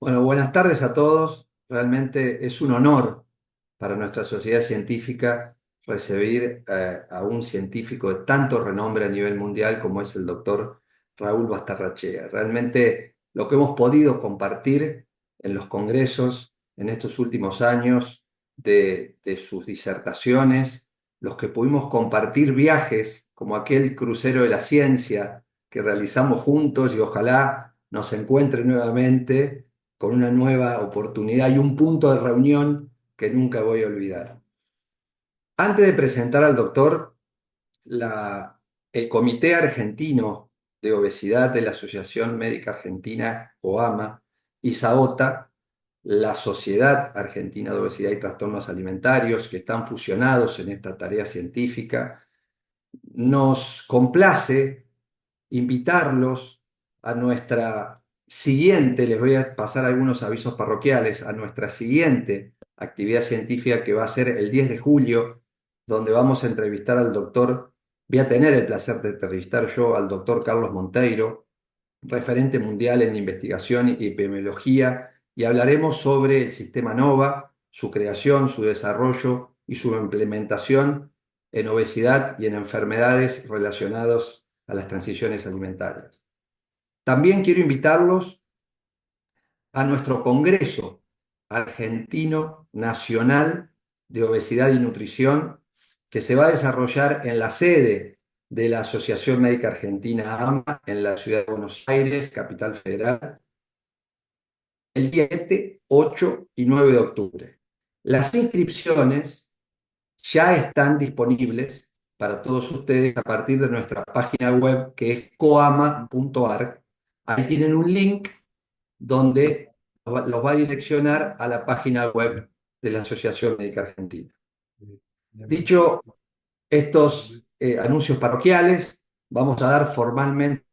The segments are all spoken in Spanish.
Bueno, buenas tardes a todos. Realmente es un honor para nuestra sociedad científica recibir a un científico de tanto renombre a nivel mundial como es el doctor Raúl Bastarrachea. Realmente lo que hemos podido compartir en los congresos en estos últimos años de sus disertaciones, los que pudimos compartir viajes como aquel crucero de la ciencia que realizamos juntos y ojalá nos encuentre nuevamente con una nueva oportunidad y un punto de reunión que nunca voy a olvidar. Antes de presentar al doctor, el Comité Argentino de Obesidad de la Asociación Médica Argentina, OAMA, y SAOTA, la Sociedad Argentina de Obesidad y Trastornos Alimentarios, que están fusionados en esta tarea científica, nos complace invitarlos a nuestra siguiente, les voy a pasar algunos avisos parroquiales, a nuestra siguiente actividad científica que va a ser el 10 de julio, donde vamos a entrevistar al doctor, voy a tener el placer de entrevistar yo al doctor Carlos Monteiro, referente mundial en investigación y epidemiología, y hablaremos sobre el sistema NOVA, su creación, su desarrollo y su implementación en obesidad y en enfermedades relacionadas a las transiciones alimentarias. También quiero invitarlos a nuestro Congreso Argentino Nacional de Obesidad y Nutrición, que se va a desarrollar en la sede de la Asociación Médica Argentina AMA en la ciudad de Buenos Aires, capital federal, el día 7, 8 y 9 de octubre. Las inscripciones ya están disponibles para todos ustedes a partir de nuestra página web que es coama.org. Ahí tienen un link donde los va a direccionar a la página web de la Asociación Médica Argentina. Dicho estos anuncios parroquiales, vamos a dar formalmente.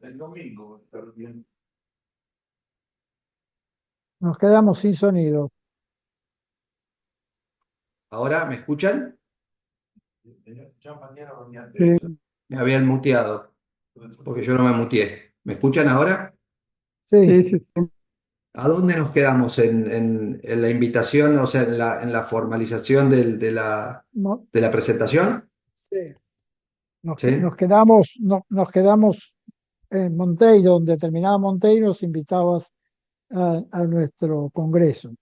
El domingo, pero bien. Nos quedamos sin sonido. ¿Ahora me escuchan? Ya mañana. Sí, Me habían muteado, porque yo no me muteé. ¿Me escuchan ahora? sí. Sí, sí, ¿A dónde nos quedamos en la invitación, o sea, en la formalización No, de la presentación? sí. ¿Sí? Nos quedamos en Monteiro, donde terminaba Monteiro, nos invitabas a nuestro congreso.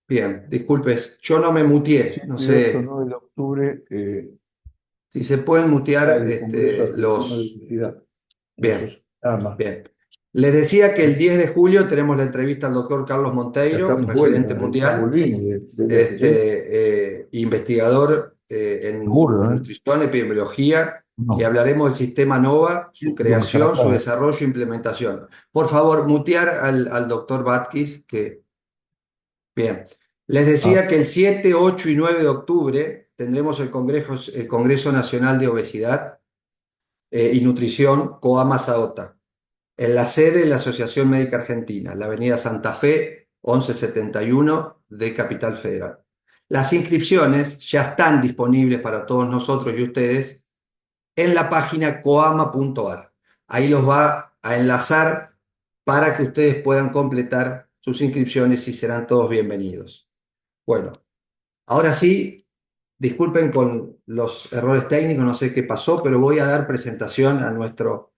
Bien, disculpes, yo no me muteé, no 7, 8, sé 9 de octubre, si se pueden mutear el Congreso Argentino de los... Obesidad, la Bien, SOSAMA. bien. Les decía que el 10 de julio tenemos la entrevista al doctor Carlos Ya Monteiro, estamos referente vuelta, ya mundial, volvimos de viaje, ¿sí? investigador en Burdo, ¿eh? nutrición, epidemiología, y No, hablaremos del sistema NOVA, su debe estar creación, su acá. desarrollo e implementación. Por favor, mutear al doctor Batkis, que... Bien. Les Ah, decía que el 7, 8 y 9 de octubre tendremos el Congreso Nacional de Obesidad y Nutrición, COAMA-SAOTA, en la sede de la Asociación Médica Argentina, la Avenida Santa Fe, 1171 de Capital Federal. Las inscripciones ya están disponibles para todos nosotros y ustedes en la página coama.ar. Ahí los va a enlazar para que ustedes puedan completar sus inscripciones y serán todos bienvenidos. Bueno, ahora sí, disculpen con los errores técnicos, no sé qué pasó, pero voy a dar presentación a nuestro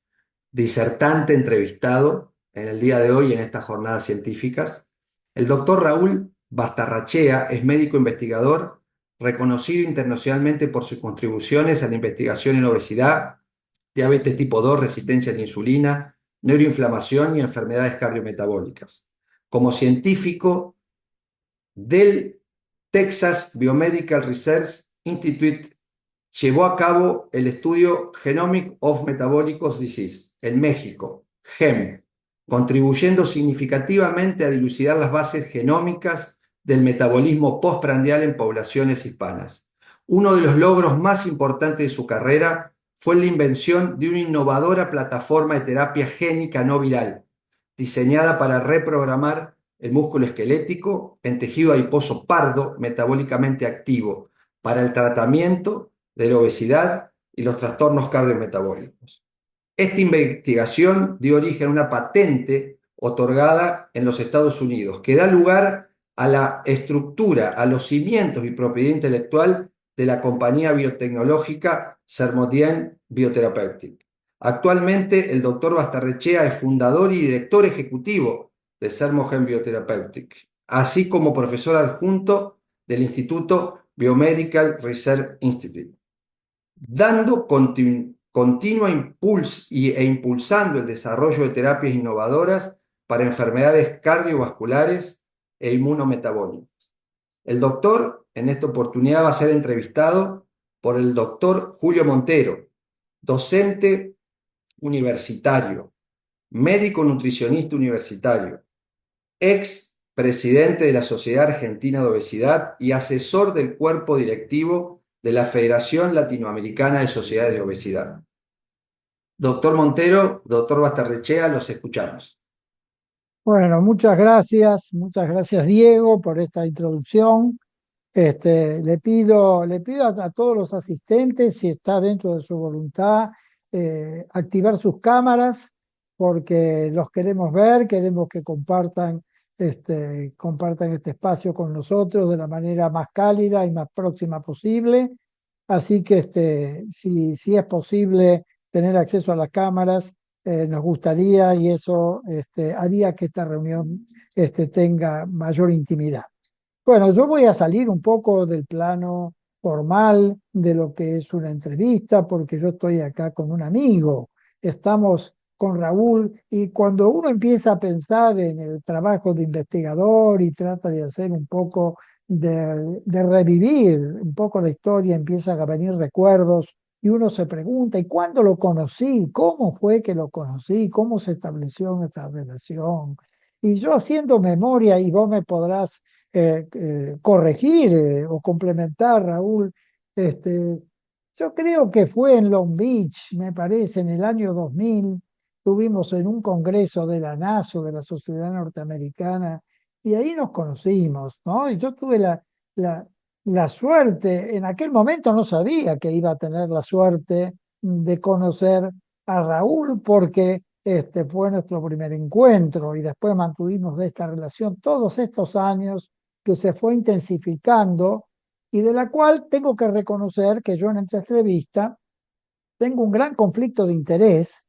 disertante entrevistado en el día de hoy en estas jornadas científicas. El doctor Raúl Bastarrachea es médico investigador, reconocido internacionalmente por sus contribuciones a la investigación en obesidad, diabetes tipo 2, resistencia a la insulina, neuroinflamación y enfermedades cardiometabólicas. Como científico del Texas Biomedical Research Institute, llevó a cabo el estudio Genomic of Metabolic Disease en México, GEM, contribuyendo significativamente a dilucidar las bases genómicas del metabolismo postprandial en poblaciones hispanas. Uno de los logros más importantes de su carrera fue la invención de una innovadora plataforma de terapia génica no viral, diseñada para reprogramar el músculo esquelético en tejido adiposo pardo metabólicamente activo para el tratamiento de la obesidad y los trastornos cardiometabólicos. Esta investigación dio origen a una patente otorgada en los Estados Unidos que da lugar a la estructura, a los cimientos y propiedad intelectual de la compañía biotecnológica Sermodien Biotherapeutic. Actualmente, el doctor Bastarrechea es fundador y director ejecutivo de Sermogen Biotherapeutic, así como profesor adjunto del Instituto Biomedical Research Institute, dando continua e impulsando el desarrollo de terapias innovadoras para enfermedades cardiovasculares e inmunometabólicas. El doctor en esta oportunidad va a ser entrevistado por el doctor Julio Montero, docente universitario, médico nutricionista universitario, ex presidente de la Sociedad Argentina de Obesidad y asesor del cuerpo directivo de la Federación Latinoamericana de Sociedades de Obesidad. Doctor Montero, doctor Bastarrechea, los escuchamos. Bueno, muchas gracias Diego por esta introducción. Le pido a todos los asistentes, si está dentro de su voluntad, activar sus cámaras, porque los queremos ver, queremos que compartan este espacio con nosotros de la manera más cálida y más próxima posible. Así que si es posible tener acceso a las cámaras, nos gustaría, y eso haría que esta reunión tenga mayor intimidad. Bueno, yo voy a salir un poco del plano formal de lo que es una entrevista, porque yo estoy acá con un amigo. Estamos con Raúl, y cuando uno empieza a pensar en el trabajo de investigador y trata de hacer un poco de revivir un poco la historia, empiezan a venir recuerdos y uno se pregunta, ¿y cuándo lo conocí? ¿Cómo fue que lo conocí? ¿Cómo se estableció nuestra relación? Y yo haciendo memoria, y vos me podrás corregir o complementar, Raúl, yo creo que fue en Long Beach, me parece, en el año 2000, estuvimos en un congreso de la NASO, de la Sociedad Norteamericana, y ahí nos conocimos, ¿no? Y yo tuve la suerte, en aquel momento no sabía que iba a tener la suerte de conocer a Raúl, porque fue nuestro primer encuentro y después mantuvimos de esta relación todos estos años, que se fue intensificando y de la cual tengo que reconocer que yo en esta entrevista tengo un gran conflicto de interés,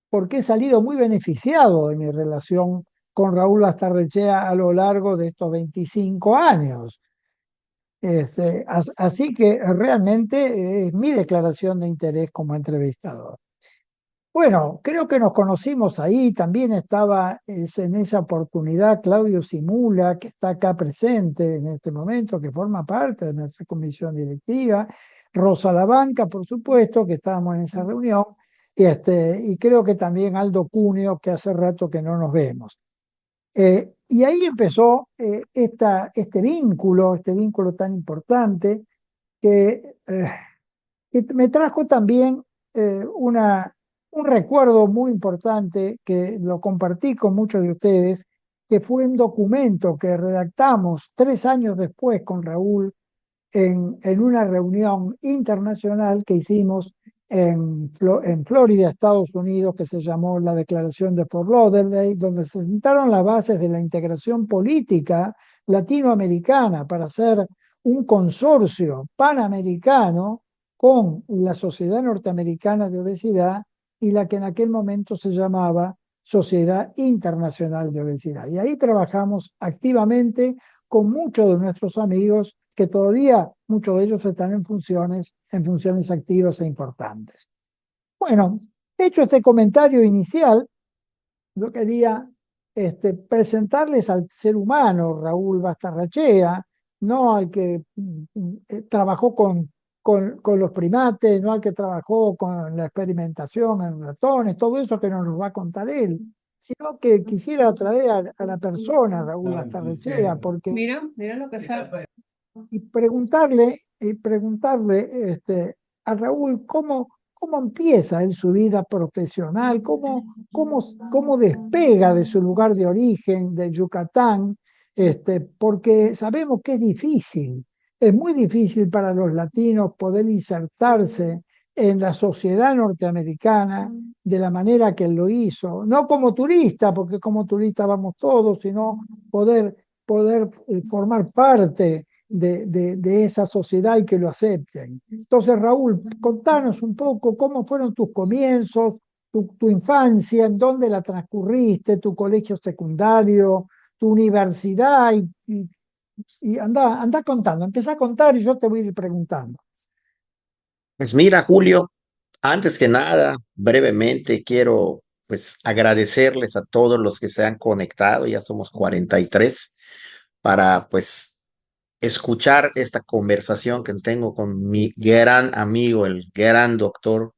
porque he salido muy beneficiado de mi relación con Raúl Bastarrechea a lo largo de estos 25 años. Así que realmente es mi declaración de interés como entrevistador. Bueno, creo que nos conocimos ahí. También estaba en esa oportunidad Claudio Simula, que está acá presente en este momento, que forma parte de nuestra comisión directiva. Rosa Labanca, por supuesto, que estábamos en esa reunión. Y creo que también Aldo Cuneo, que hace rato que no nos vemos. Y ahí empezó este vínculo tan importante que me trajo también un recuerdo muy importante, que lo compartí con muchos de ustedes, que fue un documento que redactamos 3 años después con Raúl en una reunión internacional que hicimos en Florida, Estados Unidos, que se llamó la Declaración de Fort Lauderdale, donde se sentaron las bases de la integración política latinoamericana para hacer un consorcio panamericano con la Sociedad Norteamericana de Obesidad y la que en aquel momento se llamaba Sociedad Internacional de Obesidad. Y ahí trabajamos activamente con muchos de nuestros amigos, que todavía muchos de ellos están en funciones activas e importantes. Bueno, hecho este comentario inicial, yo quería presentarles al ser humano Raúl Bastarrechea, no al que trabajó con los primates, no al que trabajó con la experimentación en ratones, todo eso que nos va a contar él, sino que quisiera traer a la persona Raúl Bastarrechea, porque Mira lo que sabe. y preguntarle a Raúl cómo empieza en su vida profesional, cómo despega de su lugar de origen, de Yucatán, porque sabemos que es difícil es muy difícil para los latinos poder insertarse en la sociedad norteamericana de la manera que él lo hizo, no como turista, porque como turista vamos todos, sino poder formar parte de esa sociedad y que lo acepten. Entonces, Raúl, contanos un poco cómo fueron tus comienzos, tu infancia, en dónde la transcurriste, tu colegio secundario, tu universidad, y anda contando, empezá a contar y yo te voy a ir preguntando. Pues mira, Julio, antes que nada, brevemente quiero pues agradecerles a todos los que se han conectado, ya somos 43, para pues escuchar esta conversación que tengo con mi gran amigo, el gran doctor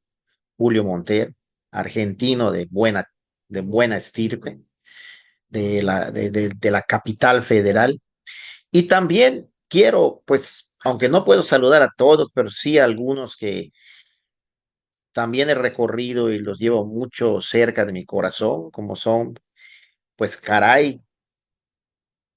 Julio Montero, argentino de buena estirpe, de la capital federal. Y también quiero, pues, aunque no puedo saludar a todos, pero sí a algunos que también he recorrido y los llevo mucho cerca de mi corazón, como son, pues, caray,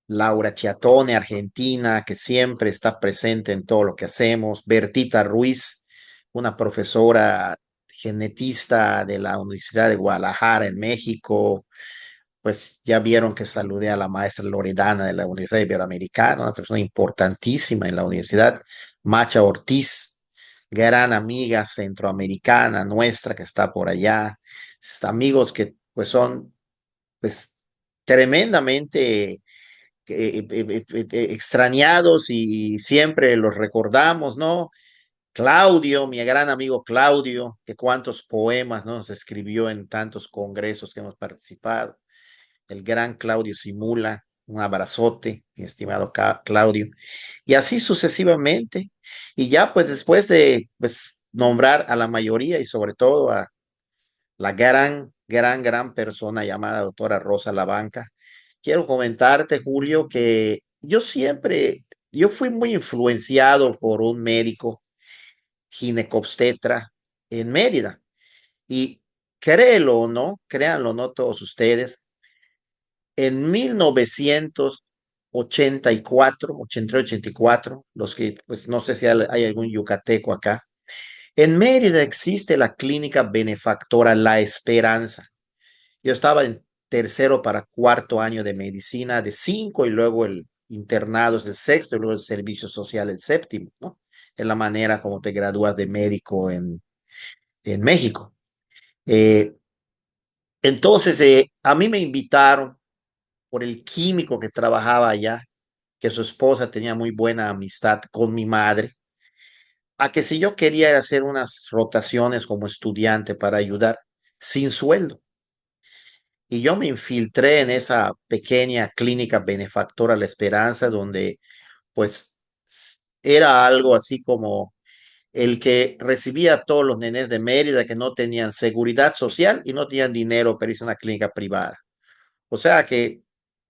Laura Chiatone, argentina, que siempre está presente en todo lo que hacemos, Bertita Ruiz, una profesora genetista de la Universidad de Guadalajara en México, pues ya vieron que saludé a la maestra Loredana de la Universidad Iberoamericana, una persona importantísima en la universidad, Macha Ortiz, gran amiga centroamericana nuestra que está por allá, amigos que pues son pues tremendamente extrañados y siempre los recordamos, ¿no? Claudio, mi gran amigo Claudio, que cuántos poemas, ¿no? Nos escribió en tantos congresos que hemos participado, el gran Claudio Simula, un abrazote, mi estimado Claudio, y así sucesivamente. Y ya pues después de pues nombrar a la mayoría y sobre todo a la gran persona llamada doctora Rosa Labanca, quiero comentarte, Julio, que yo fui muy influenciado por un médico ginecobstetra en Mérida. Y créelo o no, créanlo o no todos ustedes, en 1984, 84, los que, pues no sé si hay algún yucateco acá, en Mérida existe la clínica benefactora La Esperanza. Yo estaba en tercero para cuarto año de medicina, de 5, y luego el internado es el sexto, y luego el servicio social el séptimo, ¿no? Es la manera como te gradúas de médico en México. Eh, entonces, a mí me invitaron por el químico que trabajaba allá, que su esposa tenía muy buena amistad con mi madre, a que si yo quería hacer unas rotaciones como estudiante para ayudar sin sueldo. Y yo me infiltré en esa pequeña clínica benefactora La Esperanza, donde pues era algo así como el que recibía a todos los nenes de Mérida que no tenían seguridad social y no tenían dinero para irse a una clínica privada. O sea que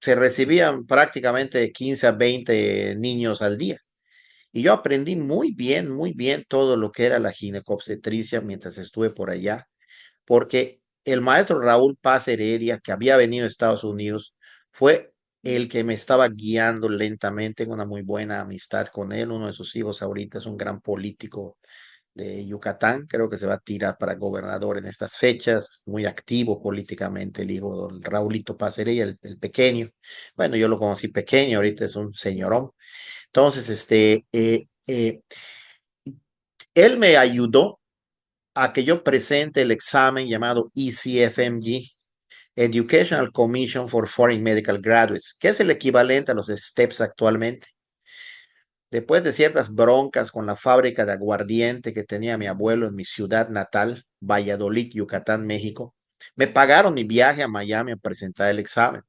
se recibían prácticamente 15 a 20 niños al día. Y yo aprendí muy bien todo lo que era la ginecobstetricia mientras estuve por allá, porque el maestro Raúl Paz Heredia, que había venido a Estados Unidos, fue el que me estaba guiando lentamente, en una muy buena amistad con él. Uno de sus hijos ahorita es un gran político de Yucatán, creo que se va a tirar para gobernador en estas fechas, muy activo políticamente, el hijo de Raulito Paz Heredia, el pequeño. Bueno, yo lo conocí pequeño, ahorita es un señorón. Entonces, él me ayudó a que yo presente el examen llamado ECFMG, Educational Commission for Foreign Medical Graduates, que es el equivalente a los STEPS actualmente. Después de ciertas broncas con la fábrica de aguardiente que tenía mi abuelo en mi ciudad natal, Valladolid, Yucatán, México, me pagaron mi viaje a Miami a presentar el examen.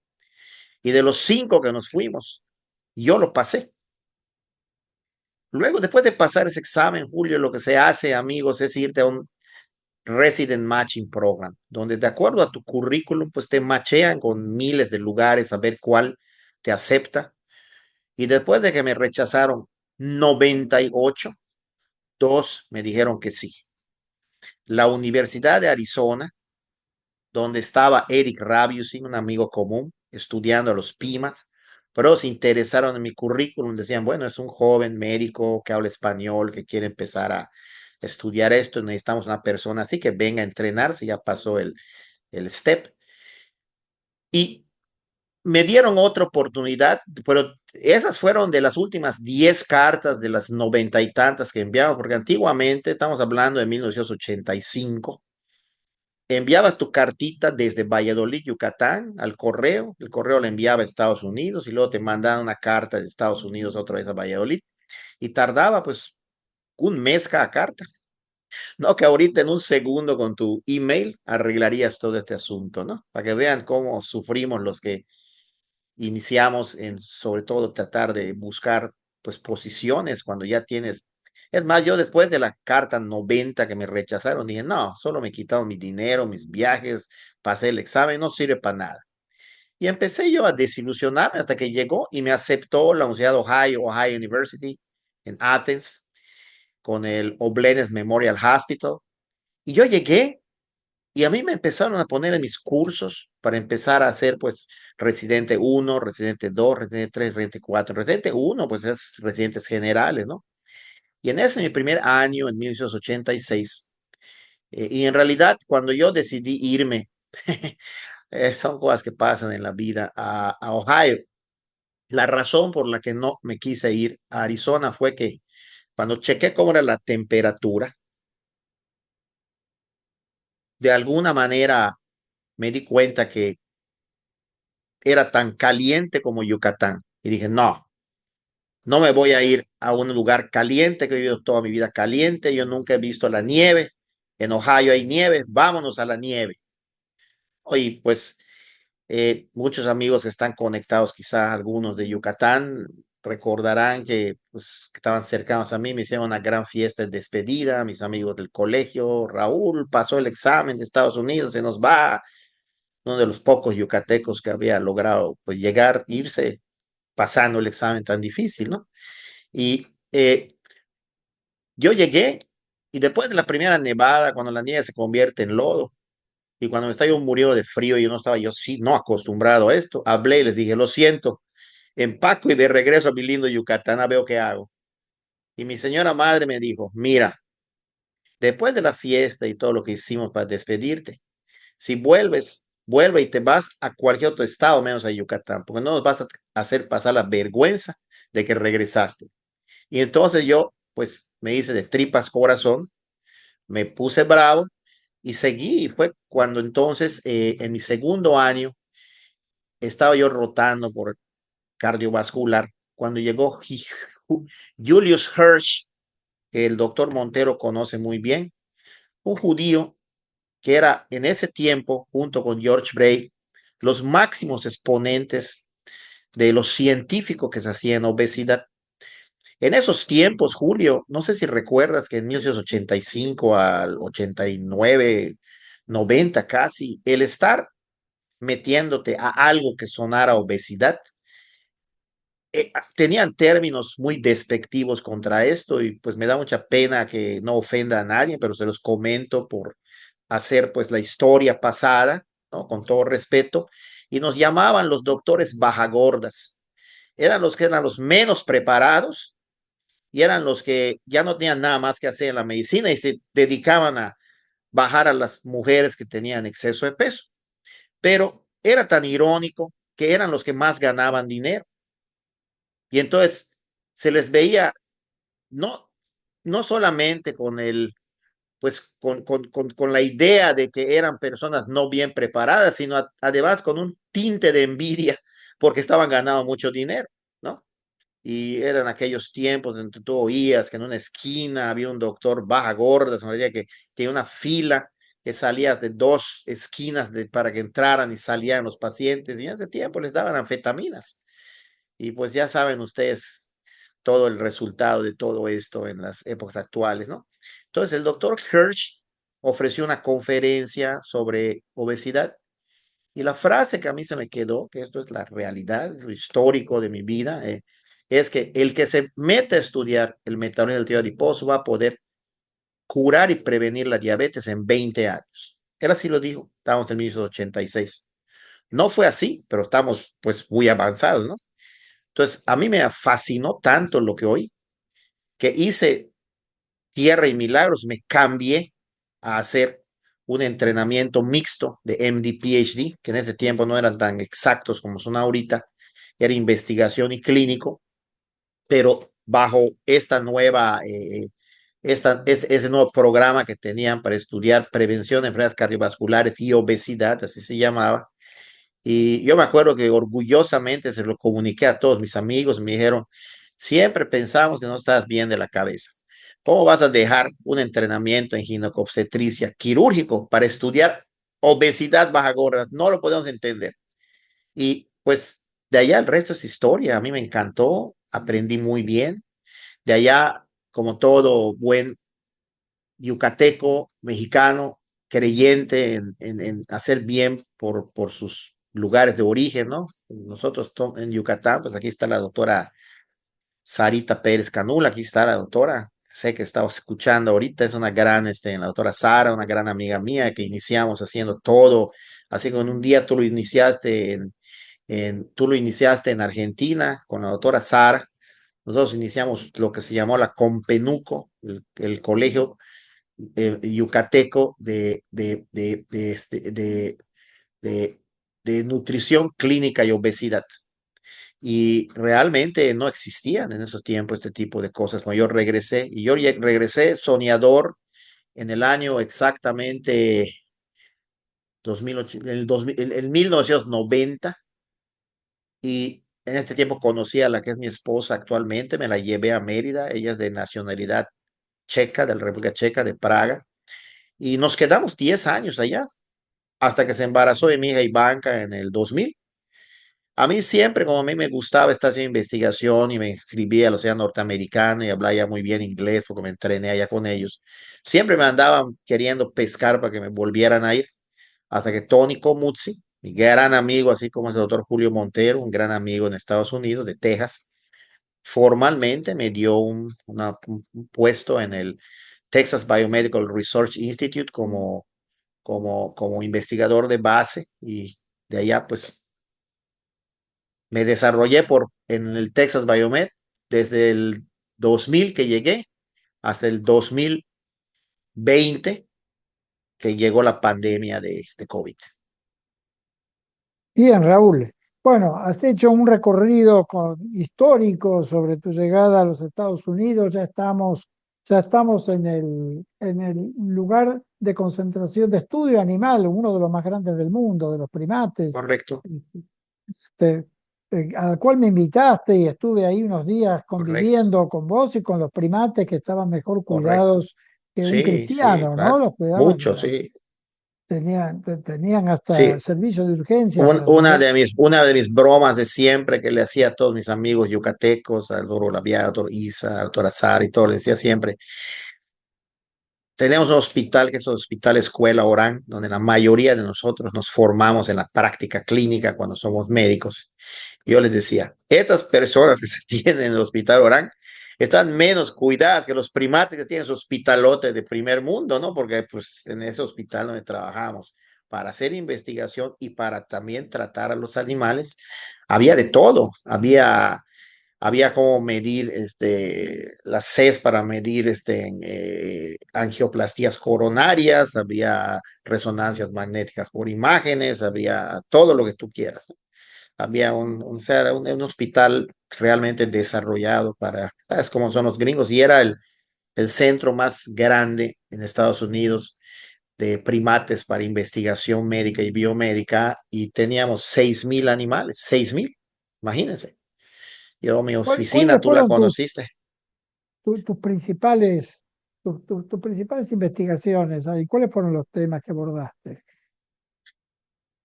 Y de los 5 que nos fuimos, yo lo pasé. Luego, después de pasar ese examen, Julio, lo que se hace, amigos, es irte a un Resident Matching Program, donde de acuerdo a tu currículum, pues te machean con miles de lugares a ver cuál te acepta. Y después de que me rechazaron 98, 2 me dijeron que sí. La Universidad de Arizona, donde estaba Eric Rabiusin, un amigo común, estudiando a los PIMAS, pero se interesaron en mi currículum, decían, bueno, es un joven médico que habla español, que quiere empezar a estudiar esto, necesitamos una persona así que venga a entrenarse, ya pasó el step. Y me dieron otra oportunidad, pero esas fueron de las últimas 10 cartas de las 90 y tantas que enviamos, porque antiguamente, estamos hablando de 1985, enviabas tu cartita desde Valladolid, Yucatán, al correo, el correo la enviaba a Estados Unidos y luego te mandaban una carta de Estados Unidos otra vez a Valladolid y tardaba pues un mes cada carta. No, que ahorita en un segundo con tu email arreglarías todo este asunto, ¿no? Para que vean cómo sufrimos los que iniciamos en sobre todo tratar de buscar pues posiciones cuando ya tienes. Es más, yo después de la carta 90 que me rechazaron, dije, no, solo me quitaron mi dinero, mis viajes, pasé el examen, no sirve para nada. Y empecé yo a desilusionarme hasta que llegó y me aceptó la Universidad de Ohio, Ohio University en Athens, con el Oblenes Memorial Hospital. Y yo llegué y a mí me empezaron a poner en mis cursos para empezar a hacer, pues, residente 1, residente 2, residente 3, residente 4. Residente 1, pues, es residentes generales, ¿no? Y en ese mi primer año, en 1986, y en realidad, cuando yo decidí irme, son cosas que pasan en la vida, a Ohio. La razón por la que no me quise ir a Arizona fue que cuando chequé cómo era la temperatura, de alguna manera me di cuenta que era tan caliente como Yucatán. Y dije, no, no me voy a ir a un lugar caliente, que he vivido toda mi vida caliente. Yo nunca he visto la nieve. En Ohio hay nieve, vámonos a la nieve. Oye, pues muchos amigos que están conectados, quizás algunos de Yucatán, recordarán que, pues, que estaban cercanos a mí, me hicieron una gran fiesta de despedida, mis amigos del colegio, Raúl pasó el examen de Estados Unidos, se nos va, uno de los pocos yucatecos que había logrado pues, llegar, irse pasando el examen tan difícil, ¿no? Y yo llegué y después de la primera nevada, cuando la nieve se convierte en lodo, y cuando me estaba yo muriendo de frío, yo no estaba yo sí, no acostumbrado a esto, hablé y les dije, lo siento, empaco y de regreso a mi lindo Yucatán, a veo qué hago. Y mi señora madre me dijo, mira, después de la fiesta y todo lo que hicimos para despedirte, si vuelves, vuelve y te vas a cualquier otro estado menos a Yucatán, porque no nos vas a hacer pasar la vergüenza de que regresaste. Y entonces yo, pues, me hice de tripas corazón, me puse bravo y seguí. Y fue cuando entonces, en mi segundo año, estaba yo rotando por cardiovascular, cuando llegó Julius Hirsch, que el doctor Montero conoce muy bien, un judío que era en ese tiempo, junto con George Bray, los máximos exponentes de los científicos que se hacían obesidad. En esos tiempos, Julio, no sé si recuerdas que en 1985 al 89, 90 casi, el estar metiéndote a algo que sonara obesidad, tenían términos muy despectivos contra esto y pues me da mucha pena que no ofenda a nadie, pero se los comento por hacer pues la historia pasada, ¿no? Con todo respeto, y nos llamaban los doctores bajagordas. Eran los que eran los menos preparados y eran los que ya no tenían nada más que hacer en la medicina y se dedicaban a bajar a las mujeres que tenían exceso de peso. Pero era tan irónico que eran los que más ganaban dinero. Y entonces se les veía no, no solamente con el, pues con la idea de que eran personas no bien preparadas, sino además con un tinte de envidia porque estaban ganando mucho dinero, ¿no? Y eran aquellos tiempos en que tú oías que en una esquina había un doctor baja gorda, se me decía que una fila que salía de dos esquinas para que entraran y salían los pacientes, y en ese tiempo les daban anfetaminas. Y pues ya saben ustedes todo el resultado de todo esto en las épocas actuales, ¿no? Entonces, el doctor Hirsch ofreció una conferencia sobre obesidad y la frase que a mí se me quedó, que esto es la realidad, es lo histórico de mi vida, es que el que se mete a estudiar el metabolismo del tejido adiposo va a poder curar y prevenir la diabetes en 20 años. Él así lo dijo, estamos en 1986. No fue así, pero estamos pues muy avanzados, ¿no? Entonces, a mí me fascinó tanto lo que oí, que hice Tierra y Milagros, me cambié a hacer un entrenamiento mixto de MD, PhD, que en ese tiempo no eran tan exactos como son ahorita, era investigación y clínico, pero bajo esta nueva, ese nuevo programa que tenían para estudiar prevención de enfermedades cardiovasculares y obesidad, así se llamaba. Y yo me acuerdo que orgullosamente se lo comuniqué a todos mis amigos, me dijeron, siempre pensamos que no estás bien de la cabeza. ¿Cómo vas a dejar un entrenamiento en ginecobstetricia quirúrgico para estudiar obesidad baja gorda? No lo podemos entender. Y pues de allá el resto es historia. A mí me encantó, aprendí muy bien. De allá, como todo buen yucateco, mexicano, creyente en hacer bien por sus lugares de origen, ¿no? Nosotros en Yucatán, pues aquí está la doctora Sarita Pérez Canula, aquí está la doctora, sé que estamos escuchando ahorita, es una gran, la doctora Sara, una gran amiga mía que iniciamos haciendo todo, así como en un día tú lo iniciaste tú lo iniciaste en Argentina con la doctora Sara, nosotros iniciamos lo que se llamó la Compenuco, el colegio yucateco de, de nutrición clínica y obesidad. Y realmente no existían en esos tiempos este tipo de cosas. Cuando yo regresé, y yo regresé soñador en el año exactamente 2008, en 1990, y en este tiempo conocí a la que es mi esposa actualmente, me la llevé a Mérida, ella es de nacionalidad checa, de la República Checa, de Praga, y nos quedamos 10 años allá, hasta que se embarazó de mi hija Ivanka en el 2000. A mí siempre, como a mí me gustaba esta investigación y me inscribí a la Sociedad Norteamericana y hablaba ya muy bien inglés porque me entrené allá con ellos, siempre me andaban queriendo pescar para que me volvieran a ir, hasta que Tony Comuzzi, mi gran amigo, así como es el doctor Julio Montero, un gran amigo en Estados Unidos, de Texas, formalmente me dio un puesto en el Texas Biomedical Research Institute como investigador de base y de allá pues me desarrollé en el Texas Biomed desde el 2000 que llegué hasta el 2020 que llegó la pandemia de COVID. Bien, Raúl. Bueno, has hecho un recorrido histórico sobre tu llegada a los Estados Unidos. Ya estamos en el lugar de concentración de estudio animal, uno de los más grandes del mundo, de los primates, Correcto, este, al cual me invitaste y estuve ahí unos días correcto, conviviendo con vos y con los primates que estaban mejor correcto. cuidados que un Sí, sí, cristiano, ¿no? claro. Los cuidaban, Mucho, sí. tenían hasta Sí, servicio de urgencia para atender. una de mis bromas de siempre que le hacía a todos mis amigos yucatecos, al doctor Olaviaga, al doctor Isa, al doctor Azar y todo, le decía siempre, tenemos un hospital que es el Hospital Escuela Orán, donde la mayoría de nosotros nos formamos en la práctica clínica cuando somos médicos. Yo les decía, estas personas que se tienen en el Hospital Orán están menos cuidadas que los primates que tienen su hospitalote de primer mundo, ¿no? Porque pues en ese hospital donde trabajamos para hacer investigación y para también tratar a los animales, había de todo, había como medir las CES para medir angioplastías coronarias, había resonancias magnéticas por imágenes, había todo lo que tú quieras. Había o sea, era un hospital realmente desarrollado ¿sabes cómo son los gringos? Y era el centro más grande en Estados Unidos de primates para investigación médica y biomédica y teníamos 6,000 animales, 6,000, imagínense. Yo, mi oficina, ¿Cuáles tú la fueron conociste. tus principales, tus principales investigaciones ahí? ¿Cuáles fueron los temas que abordaste?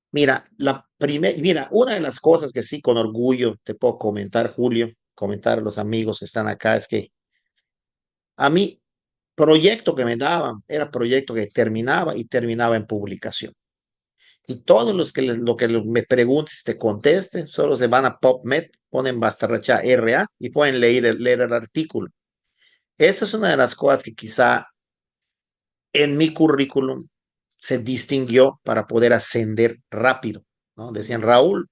Mira, una de las cosas que sí con orgullo te puedo comentar, Julio, comentar a los amigos que están acá, es que a mí, proyecto que me daban, era proyecto que terminaba y terminaba en publicación. Y todos los que me preguntes, te conteste, solo se van a PubMed, ponen Bastarracha RA y pueden leer el artículo. Esa es una de las cosas que quizá en mi currículum se distinguió para poder ascender rápido, ¿no? Decían, Raúl,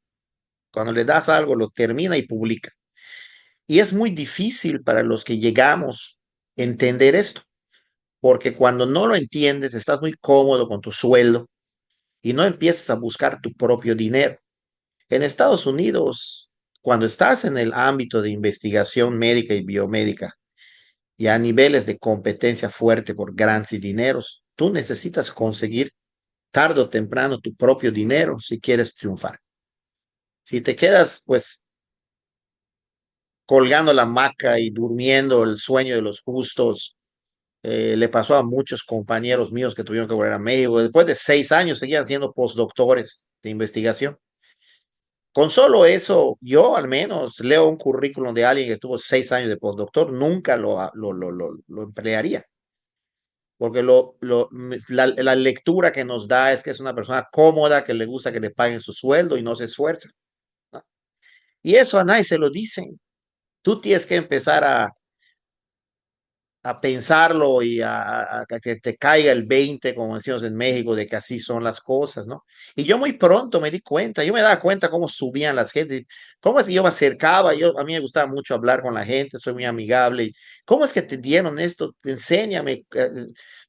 cuando le das algo, lo termina y publica. Y es muy difícil para los que llegamos entender esto, porque cuando no lo entiendes, estás muy cómodo con tu sueldo y no empiezas a buscar tu propio dinero. En Estados Unidos, cuando estás en el ámbito de investigación médica y biomédica y a niveles de competencia fuerte por grants y dineros, tú necesitas conseguir tarde o temprano tu propio dinero si quieres triunfar. Si te quedas, pues, colgando la hamaca y durmiendo el sueño de los justos, le pasó a muchos compañeros míos que tuvieron que volver a México. Después de 6 años seguían siendo postdoctores de investigación. Con solo eso, yo al menos leo un currículum de alguien que tuvo 6 años de postdoctor, nunca lo emplearía, porque la lectura que nos da es que es una persona cómoda, que le gusta que le paguen su sueldo y no se esfuerza, ¿no? Y eso a nadie se lo dicen. Tú tienes que empezar a pensarlo y a que te caiga el 20, como decimos en México, de que así son las cosas, ¿no? Y yo muy pronto me di cuenta, yo me daba cuenta cómo subían las gente, cómo es que yo me acercaba, a mí me gustaba mucho hablar con la gente, soy muy amigable, y cómo es que te dieron esto, enséñame,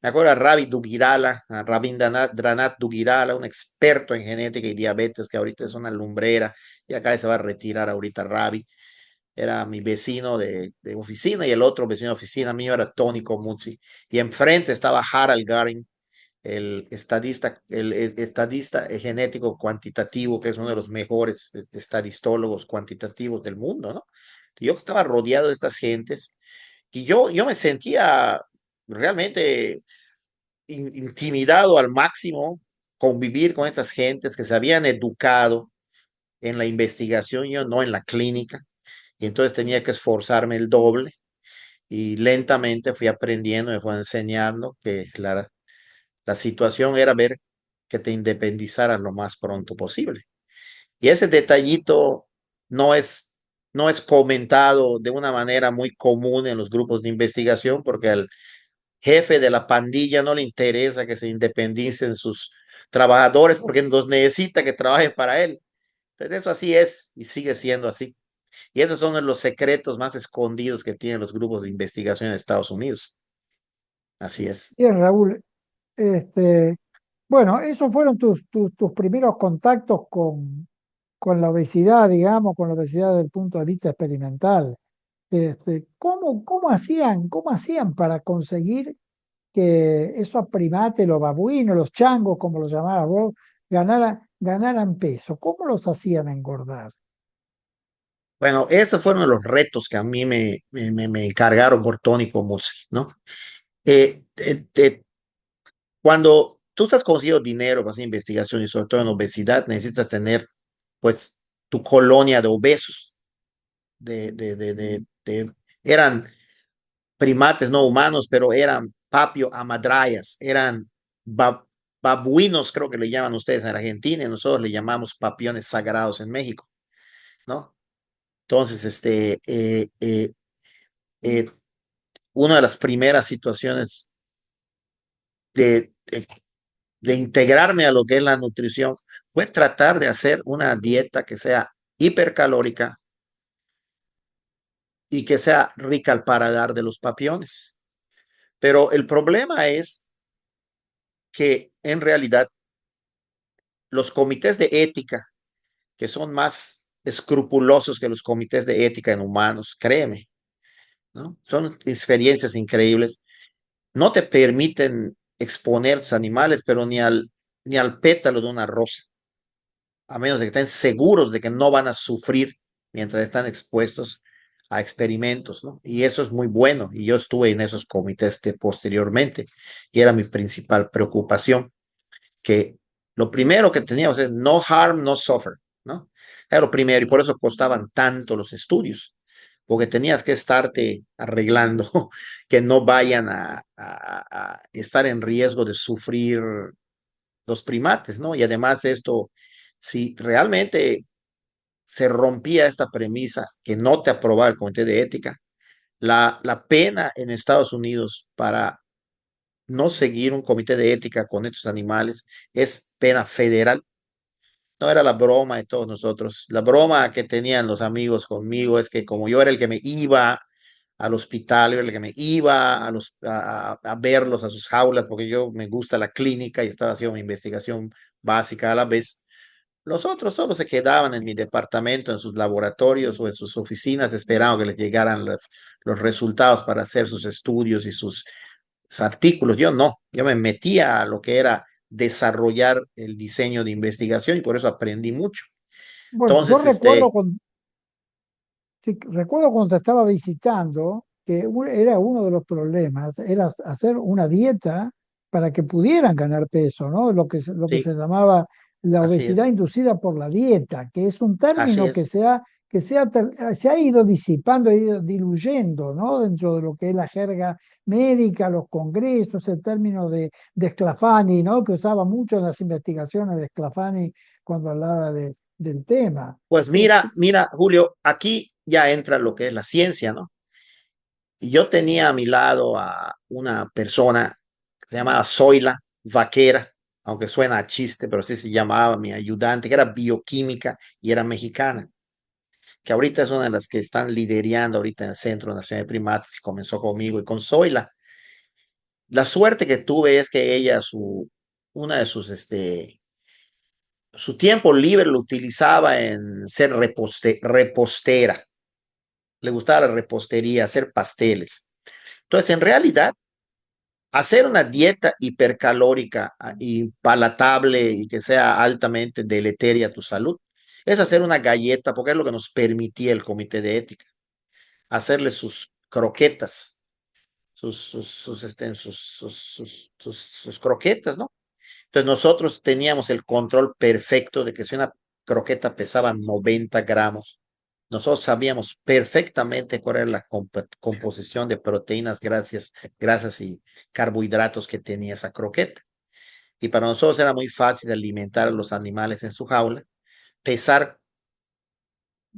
me acuerdo a Ravi Dugirala, a Rabindranath Dugirala, un experto en genética y diabetes, que ahorita es una lumbrera, y acá se va a retirar ahorita Ravi. Era mi vecino de oficina y el otro vecino de oficina mío era Tony Comuzzi. Y enfrente estaba Harald Garin, el estadista genético cuantitativo, que es uno de los mejores estadistólogos cuantitativos del mundo, ¿no? Yo estaba rodeado de estas gentes y yo me sentía realmente intimidado al máximo convivir con estas gentes que se habían educado en la investigación, yo no en la clínica, y entonces tenía que esforzarme el doble y lentamente fui aprendiendo, me fue enseñando que la situación era ver que te independizaran lo más pronto posible. Y ese detallito no es, no es comentado de una manera muy común en los grupos de investigación porque al jefe de la pandilla no le interesa que se independicen sus trabajadores porque los necesita que trabajen para él. Entonces eso así es y sigue siendo así. Y esos son los secretos más escondidos que tienen los grupos de investigación en Estados Unidos. Así es. Bien, Raúl, este, bueno, esos fueron tus primeros contactos con la obesidad, digamos, con la obesidad desde el punto de vista experimental. ¿Cómo hacían para conseguir que esos primates, los babuinos, los changos, como los llamabas vos, ganaran peso? ¿Cómo los hacían engordar? Bueno, esos fueron los retos que a mí me encargaron por Tony Comuzzi, ¿no? Eh, eh, eh, Cuando tú estás consiguiendo dinero para hacer investigación y sobre todo en obesidad, necesitas tener, pues, tu colonia de obesos, eran primates no humanos, pero eran papio amadrayas, eran ba- babuinos, creo que le llaman ustedes en Argentina, y nosotros le llamamos papiones sagrados en México, ¿no? Entonces, eh, una de las primeras situaciones de, de, de integrarme a lo que es la nutrición fue tratar de hacer una dieta que sea hipercalórica y que sea rica al paladar de los papiones. Pero el problema es que en realidad los comités de ética, que son más escrupulosos que los comités de ética en humanos, créeme, ¿no? Son experiencias increíbles. No te permiten exponer tus animales, pero ni al pétalo de una rosa, a menos de que estén seguros de que no van a sufrir mientras están expuestos a experimentos, ¿no? Y eso es muy bueno. Y yo estuve en esos comités posteriormente y era mi principal preocupación, que lo primero que teníamos es no harm, no suffer, ¿no? Era lo primero y por eso costaban tanto los estudios, porque tenías que estarte arreglando que no vayan a estar en riesgo de sufrir los primates, ¿no? Y además esto, si realmente se rompía esta premisa que no te aprobaba el comité de ética, la pena en Estados Unidos para no seguir un comité de ética con estos animales es pena federal. No era la broma de todos nosotros. La broma que tenían los amigos conmigo es que como yo era el que me iba al hospital, yo era el que me iba a verlos a sus jaulas, porque yo me gusta la clínica y estaba haciendo mi investigación básica a la vez. Los otros solo se quedaban en mi departamento, en sus laboratorios o en sus oficinas, esperando que les llegaran los resultados para hacer sus estudios y sus artículos. Yo no, yo me metía a lo que era desarrollar el diseño de investigación y por eso aprendí mucho. Bueno, yo Entonces, recuerdo cuando, sí, recuerdo cuando te estaba visitando que era uno de los problemas, era hacer una dieta para que pudieran ganar peso, ¿no? Lo que sí, se llamaba la así obesidad es, inducida por la dieta, que es un así término es. se ha ido disipando, ha ido diluyendo, ¿no? Dentro de lo que es la jerga médica, los congresos, el término de Sclafani, ¿no? Que usaba mucho en las investigaciones de Sclafani cuando hablaba del tema. Pues mira, mira, Julio, aquí ya entra lo que es la ciencia, ¿no? Y yo tenía a mi lado a una persona que se llamaba Zoila Vaquera, aunque suena a chiste, pero así se llamaba mi ayudante, que era bioquímica y era mexicana, que ahorita es una de las que están liderando ahorita en el Centro Nacional de Primates y comenzó conmigo y con Zoila. La suerte que tuve es que ella, una de su tiempo libre lo utilizaba en ser repostera. Le gustaba la repostería, hacer pasteles. Entonces, en realidad, hacer una dieta hipercalórica y palatable y que sea altamente deleteria a tu salud es hacer una galleta, porque es lo que nos permitía el comité de ética, hacerle sus croquetas, sus croquetas, ¿no? Entonces nosotros teníamos el control perfecto de que si una croqueta pesaba 90 gramos, nosotros sabíamos perfectamente cuál era la composición de proteínas, grasas y carbohidratos que tenía esa croqueta. Y para nosotros era muy fácil alimentar a los animales en su jaula, pesar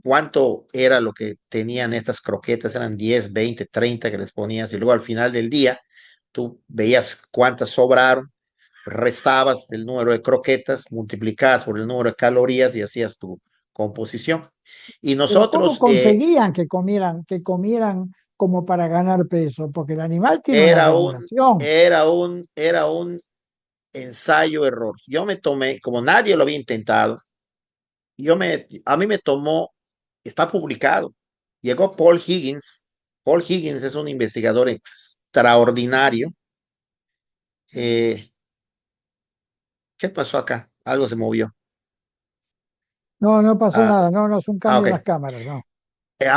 cuánto era lo que tenían estas croquetas, eran 10, 20, 30 que les ponías, y luego al final del día tú veías cuántas sobraron, restabas el número de croquetas, multiplicabas por el número de calorías y hacías tu composición. Y Pero ¿cómo nosotros conseguían que comieran como para ganar peso? Porque el animal tiene una era un, regulación. era un ensayo-error. Yo me tomé, como nadie lo había intentado, a mí me tomó, está publicado. Llegó Paul Higgins. Paul Higgins es un investigador extraordinario. Eh, ¿Qué pasó acá? Algo se movió. No, no pasó Ah, nada, no, no es un cambio ok. en las cámaras, no.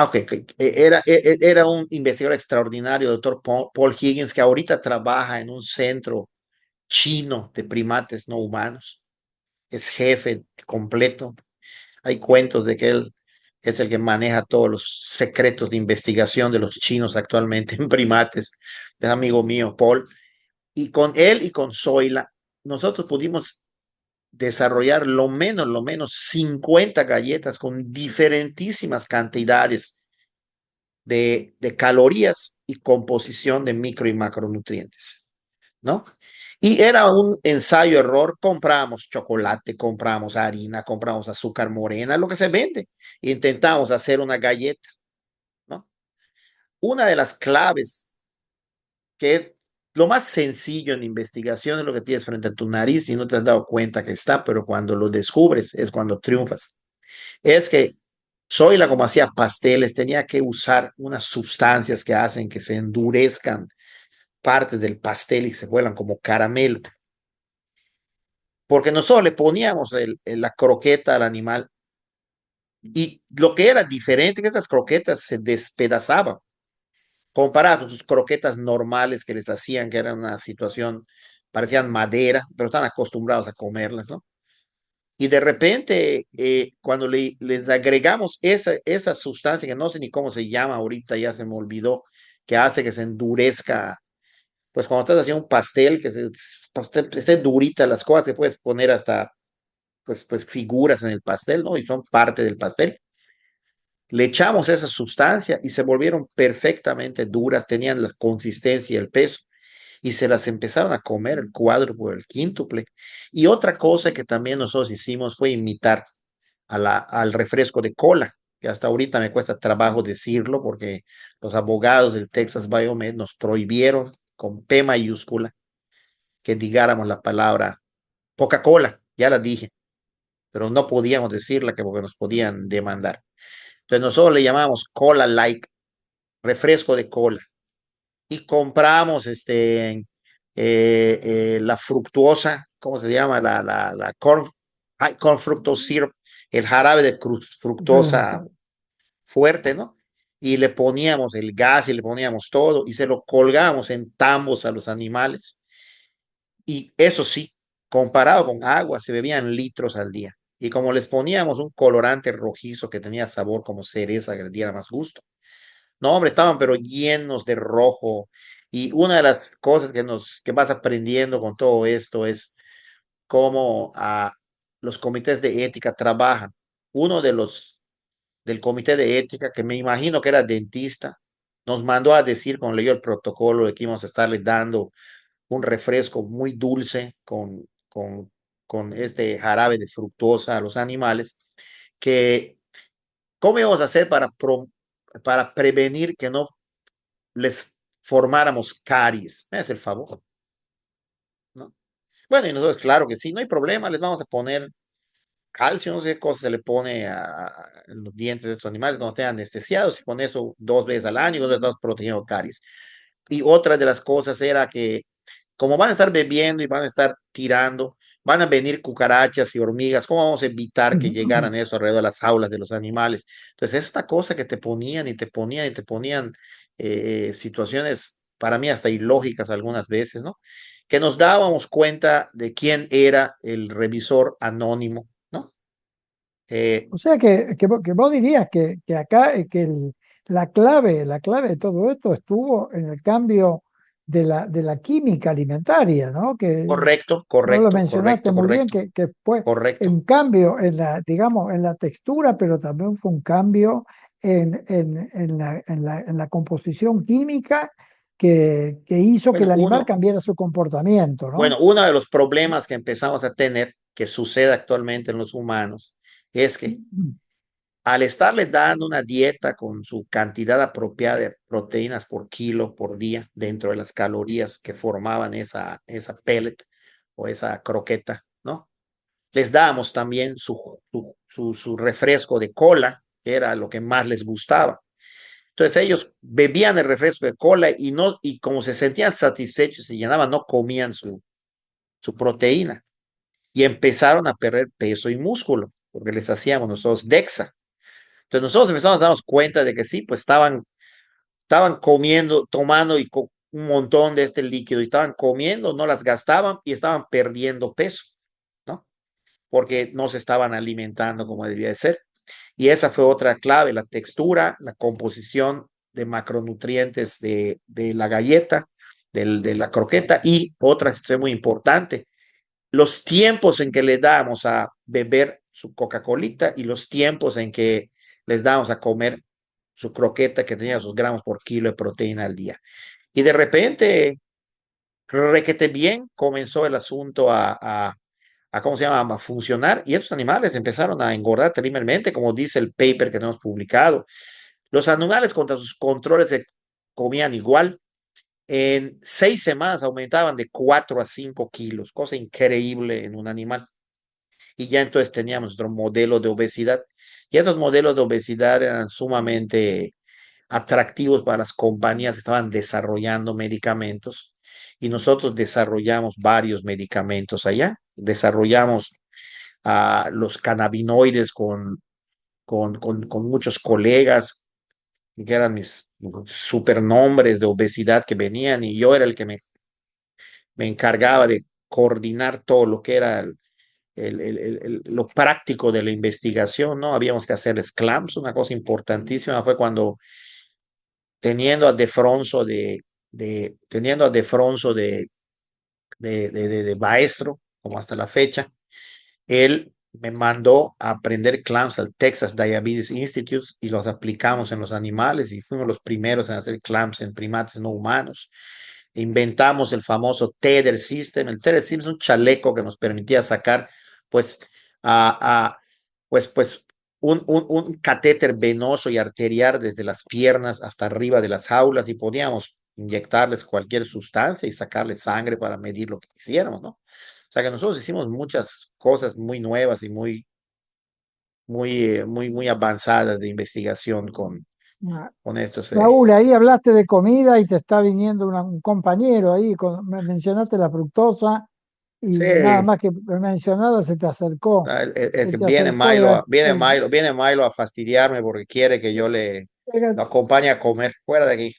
Ok, ok. Era un investigador extraordinario, doctor Paul Higgins, que ahorita trabaja en un centro chino de primates no humanos. Es jefe completo. Hay cuentos de que él es el que maneja todos los secretos de investigación de los chinos actualmente en primates. Es amigo mío, Paul. Y con él y con Zoila, nosotros pudimos desarrollar lo menos 50 galletas con diferentísimas cantidades de calorías y composición de micro y macronutrientes, ¿no? Y era un ensayo-error, compramos chocolate, compramos harina, compramos azúcar morena, lo que se vende. Intentamos hacer una galleta, ¿no? Una de las claves que lo más sencillo en investigación es lo que tienes frente a tu nariz y no te has dado cuenta que está, pero cuando lo descubres es cuando triunfas. Es que Zoila, como hacía pasteles, tenía que usar unas sustancias que hacen que se endurezcan partes del pastel y se vuelan como caramelo. Porque nosotros le poníamos la croqueta al animal y lo que era diferente que esas croquetas se despedazaban comparado con sus croquetas normales que les hacían, que era una situación, parecían madera, pero están acostumbrados a comerlas, ¿no? Y de repente, cuando les agregamos esa sustancia, que no sé ni cómo se llama ahorita, ya se me olvidó, que hace que se endurezca, pues cuando estás haciendo un pastel, que esté durita las cosas, que puedes poner hasta pues figuras en el pastel, ¿no? Y son parte del pastel. Le echamos esa sustancia y se volvieron perfectamente duras, tenían la consistencia y el peso. y se las empezaron a comer el cuádruple, el quíntuple. Y otra cosa que también nosotros hicimos fue imitar al refresco de cola, que hasta ahorita me cuesta trabajo decirlo porque los abogados del Texas Biomed nos prohibieron con P mayúscula que digáramos la palabra Coca-Cola, ya la dije, pero no podíamos decirla que porque nos podían demandar. Entonces nosotros le llamamos Cola Light, refresco de cola, y compramos la fructuosa, ¿cómo se llama? La corn fructose syrup, el jarabe de fructosa fuerte, ¿no? Y le poníamos el gas y le poníamos todo y se lo colgamos en tambos a los animales. Y eso sí, comparado con agua, se bebían litros al día. Y como les poníamos un colorante rojizo que tenía sabor como cereza, que les diera más gusto. No, hombre, estaban pero llenos de rojo. Y una de las cosas que vas aprendiendo con todo esto es cómo los comités de ética trabajan. Uno de los del comité de ética, que me imagino que era dentista, nos mandó a decir cuando leyó el protocolo de que íbamos a estarle dando un refresco muy dulce con este jarabe de fructosa a los animales, que cómo íbamos a hacer para prevenir que no les formáramos caries. Me hace el favor, ¿no? Bueno, y nosotros, claro que sí, no hay problema, les vamos a poner calcio, no sé qué cosa se le pone a los dientes de estos animales cuando estén anestesiados, y con eso 2 veces al año, y nosotros estamos protegiendo caries. Y otra de las cosas era que como van a estar bebiendo y van a estar tirando, van a venir cucarachas y hormigas, ¿cómo vamos a evitar que llegaran eso alrededor de las jaulas de los animales? Entonces, es esta cosa que te ponían y te ponían y te ponían situaciones para mí hasta ilógicas algunas veces, ¿no? Que nos dábamos cuenta de quién era el revisor anónimo, ¿no? O sea que vos dirías que acá la clave de todo esto estuvo en el cambio de la química alimentaria, ¿no? Que Correcto, no lo correcto, mencionaste correcto, muy bien, correcto, que fue correcto. un cambio en la, digamos, en la textura, pero también fue un cambio en la composición química que hizo que Bueno, el animal cambiara su comportamiento, ¿no? uno de los problemas que empezamos a tener, que sucede actualmente en los humanos, es que al estarle dando una dieta con su cantidad apropiada de proteínas por kilo por día dentro de las calorías que formaban esa pellet o esa croqueta, ¿no? Les damos también su refresco de cola, que era lo que más les gustaba. Entonces ellos bebían el refresco de cola y no, y como se sentían satisfechos y se llenaban, no comían su proteína y empezaron a perder peso y músculo, porque les hacíamos nosotros DEXA. Entonces nosotros empezamos a darnos cuenta de que sí, pues estaban comiendo, tomando un montón de este líquido y estaban comiendo, no las gastaban y estaban perdiendo peso, ¿no? Porque no se estaban alimentando como debía de ser. Y esa fue otra clave, la textura, la composición de macronutrientes de la galleta, de la croqueta y otra situación muy importante, los tiempos en que le damos a beber su Coca-Colita y los tiempos en que les damos a comer su croqueta que tenía sus gramos por kilo de proteína al día. Y de repente, requete bien, comenzó el asunto ¿cómo se llama?, a funcionar y estos animales empezaron a engordar terriblemente, como dice el paper que tenemos publicado. Los animales contra sus controles se comían igual. En 6 semanas aumentaban de 4 a 5 kilos, cosa increíble en un animal. Y ya entonces teníamos otro modelo de obesidad. Y estos modelos de obesidad eran sumamente atractivos para las compañías que estaban desarrollando medicamentos. Y nosotros desarrollamos varios medicamentos allá. Desarrollamos los cannabinoides con muchos colegas que eran mis supernombres de obesidad que venían y yo era el que me encargaba de coordinar todo lo que era lo práctico de la investigación, ¿no? Habíamos que hacer clamps, una cosa importantísima fue cuando teniendo a Defronso teniendo a Defronso de maestro, como hasta la fecha, él me mandó a aprender clamps al Texas Diabetes Institute y los aplicamos en los animales y fuimos los primeros en hacer clamps en primates no humanos. inventamos el famoso Tether System. El Tether System es un chaleco que nos permitía sacar, pues, a, pues un catéter venoso y arterial desde las piernas hasta arriba de las jaulas y podíamos inyectarles cualquier sustancia y sacarles sangre para medir lo que quisiéramos, ¿no? O sea que nosotros hicimos muchas cosas muy nuevas y muy avanzadas de investigación Ah, con estos. Raúl, ahí hablaste de comida y te está viniendo un compañero ahí, me mencionaste la fructosa y Sí, nada más que mencionarla se te acercó, es se que te acercó Viene Milo a fastidiarme porque quiere que yo lo el- acompañe a comer fuera de aquí.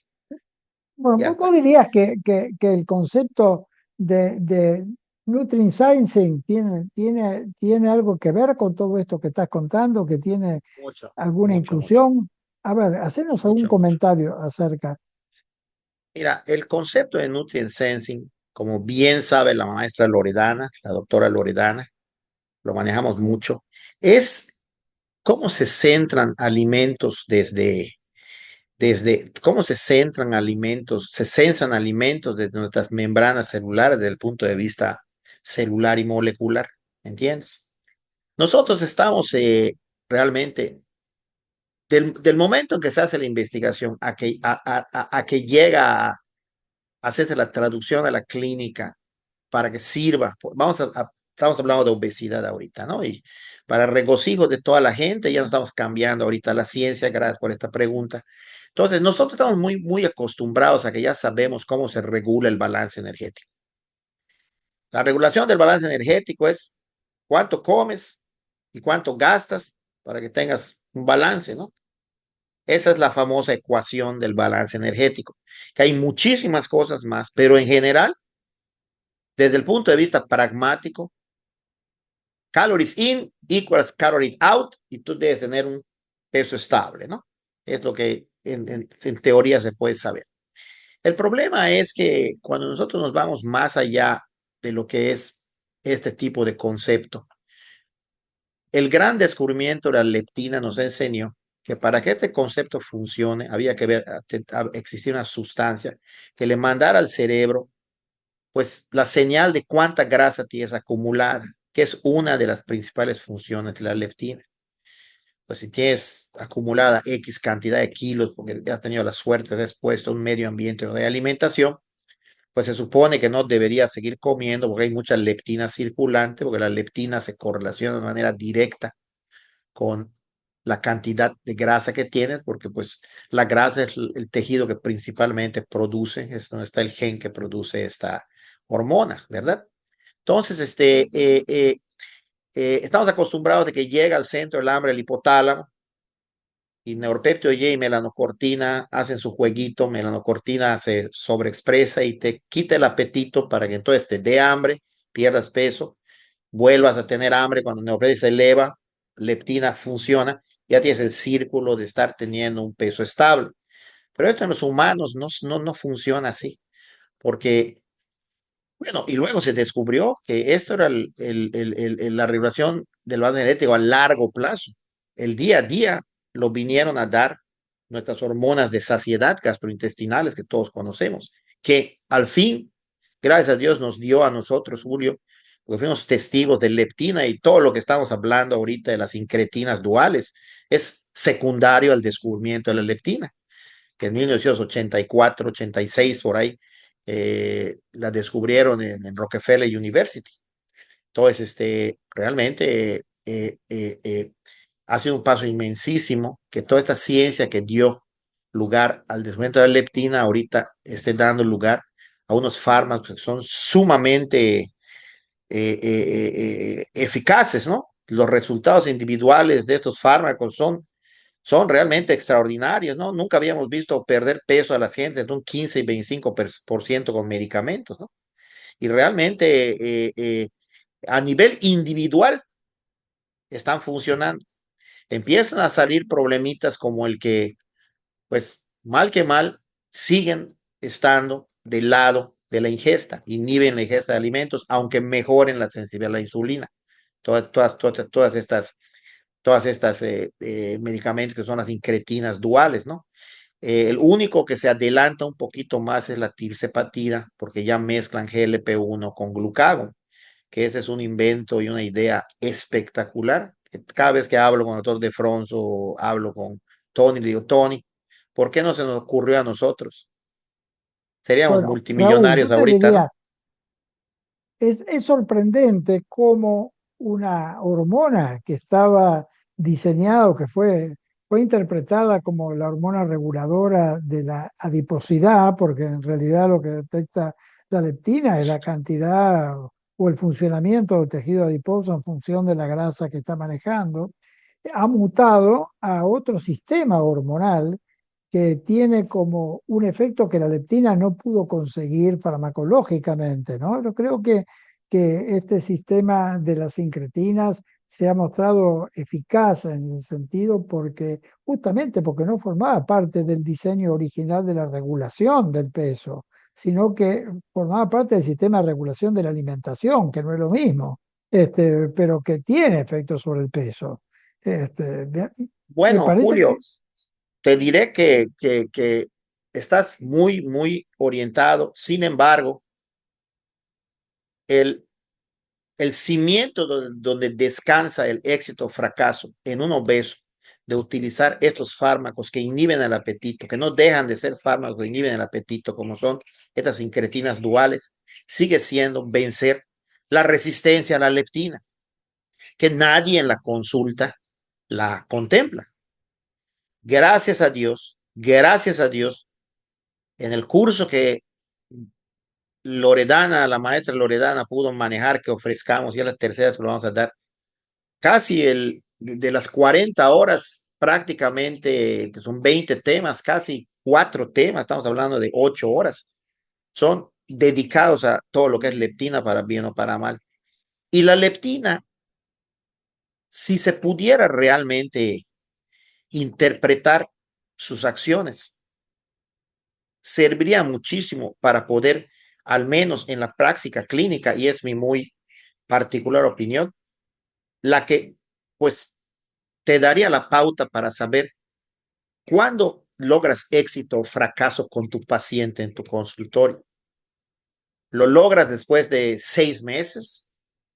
bueno, Ya vos está. dirías que el concepto de Nutrient Science tiene algo que ver con todo esto que estás contando, que tiene Mucho, alguna mucho, mucho, inclusión. A ver, hacenos algún mucho, mucho. comentario acerca. Mira, el concepto de nutrient sensing, como bien sabe la maestra Loredana, la doctora Loredana, lo manejamos mucho, es cómo se centran alimentos desde cómo se centran alimentos, se sensan alimentos desde nuestras membranas celulares desde el punto de vista celular y molecular, ¿entiendes? Nosotros estamos realmente, del momento en que se hace la investigación a que llega a hacerse la traducción a la clínica para que sirva, estamos hablando de obesidad ahorita, ¿no? Y para regocijo de toda la gente, ya no estamos cambiando ahorita la ciencia, gracias por esta pregunta. Entonces, nosotros estamos muy acostumbrados a que ya sabemos cómo se regula el balance energético. La regulación del balance energético es cuánto comes y cuánto gastas para que tengas un balance, ¿no? Esa es la famosa ecuación del balance energético, que hay muchísimas cosas más, pero en general, desde el punto de vista pragmático, calories in equals calories out y tú debes tener un peso estable, ¿no? Es lo que en teoría se puede saber. El problema es que cuando nosotros nos vamos más allá de lo que es este tipo de concepto, el gran descubrimiento de la leptina nos enseñó que para que este concepto funcione había que ver, existir una sustancia que le mandara al cerebro pues la señal de cuánta grasa tienes acumulada, que es una de las principales funciones de la leptina. Pues si tienes acumulada X cantidad de kilos porque has tenido la suerte de expuesto a un medio ambiente de alimentación, pues se supone que no deberías seguir comiendo porque hay mucha leptina circulante, porque la leptina se correlaciona de manera directa con la cantidad de grasa que tienes, porque pues la grasa es el tejido que principalmente produce, es donde está el gen que produce esta hormona, ¿verdad? Entonces, estamos acostumbrados de que llega al centro del hambre el hipotálamo y neuropéptido Y y melanocortina hacen su jueguito, melanocortina se sobreexpresa y te quita el apetito para que entonces te dé hambre, pierdas peso, vuelvas a tener hambre cuando el neuropéptido se eleva, leptina funciona, ya tienes el círculo de estar teniendo un peso estable. Pero esto en los humanos no funciona así, porque bueno, y luego se descubrió que esto era la regulación del balance energético a largo plazo. El día a día lo vinieron a dar nuestras hormonas de saciedad gastrointestinales que todos conocemos, que al fin, gracias a Dios, nos dio a nosotros, Julio, porque fuimos testigos de leptina y todo lo que estamos hablando ahorita de las incretinas duales es secundario al descubrimiento de la leptina que en 1984, 86, por ahí, la descubrieron en Rockefeller University. Entonces, realmente ha sido un paso inmensísimo que toda esta ciencia que dio lugar al descubrimiento de la leptina ahorita esté dando lugar a unos fármacos que son sumamente eficaces, ¿no? Los resultados individuales de estos fármacos son realmente extraordinarios, ¿no? Nunca habíamos visto perder peso a la gente entre un 15 y 25% con medicamentos, ¿no? Y realmente a nivel individual están funcionando. Empiezan a salir problemitas como el que, pues, mal que mal, siguen estando del lado de la ingesta, inhiben la ingesta de alimentos, aunque mejoren la sensibilidad a la insulina. Todas estas medicamentos que son las incretinas duales, ¿no? El único que se adelanta un poquito más es la tirzepatida, porque ya mezclan GLP-1 con glucagón, que ese es un invento y una idea espectacular. Cada vez que hablo con el doctor De Fronzo o hablo con Tony, le digo, Tony, ¿por qué no se nos ocurrió a nosotros? Seríamos Bueno, Raúl, yo multimillonarios te ahorita, ¿no? diría, es sorprendente cómo una hormona que estaba diseñada o que fue interpretada como la hormona reguladora de la adiposidad, porque en realidad lo que detecta la leptina es la cantidad o el funcionamiento del tejido adiposo en función de la grasa que está manejando, ha mutado a otro sistema hormonal que tiene como un efecto que la leptina no pudo conseguir farmacológicamente, ¿no? Yo creo que este sistema de las incretinas se ha mostrado eficaz en ese sentido porque justamente porque no formaba parte del diseño original de la regulación del peso, sino que formaba parte del sistema de regulación de la alimentación, que no es lo mismo, pero que tiene efectos sobre el peso. Me Bueno, parece que Julio, te diré que estás muy, muy orientado. Sin embargo, el, el cimiento donde descansa el éxito o fracaso en un obeso de utilizar estos fármacos que inhiben el apetito, que no dejan de ser fármacos que inhiben el apetito, como son estas incretinas duales, sigue siendo vencer la resistencia a la leptina, que nadie en la consulta la contempla. Gracias a Dios, en el curso que Loredana, la maestra Loredana pudo manejar, que ofrezcamos, ya la tercera vez que lo vamos a dar, casi de las 40 horas, prácticamente, que son 20 temas, casi 4 temas, estamos hablando de 8 horas, son dedicados a todo lo que es leptina para bien o para mal. Y la leptina, si se pudiera realmente interpretar sus acciones, serviría muchísimo para poder, al menos en la práctica clínica, y es mi muy particular opinión, la que pues te daría la pauta para saber cuándo logras éxito o fracaso con tu paciente en tu consultorio. ¿Lo logras después de 6 meses,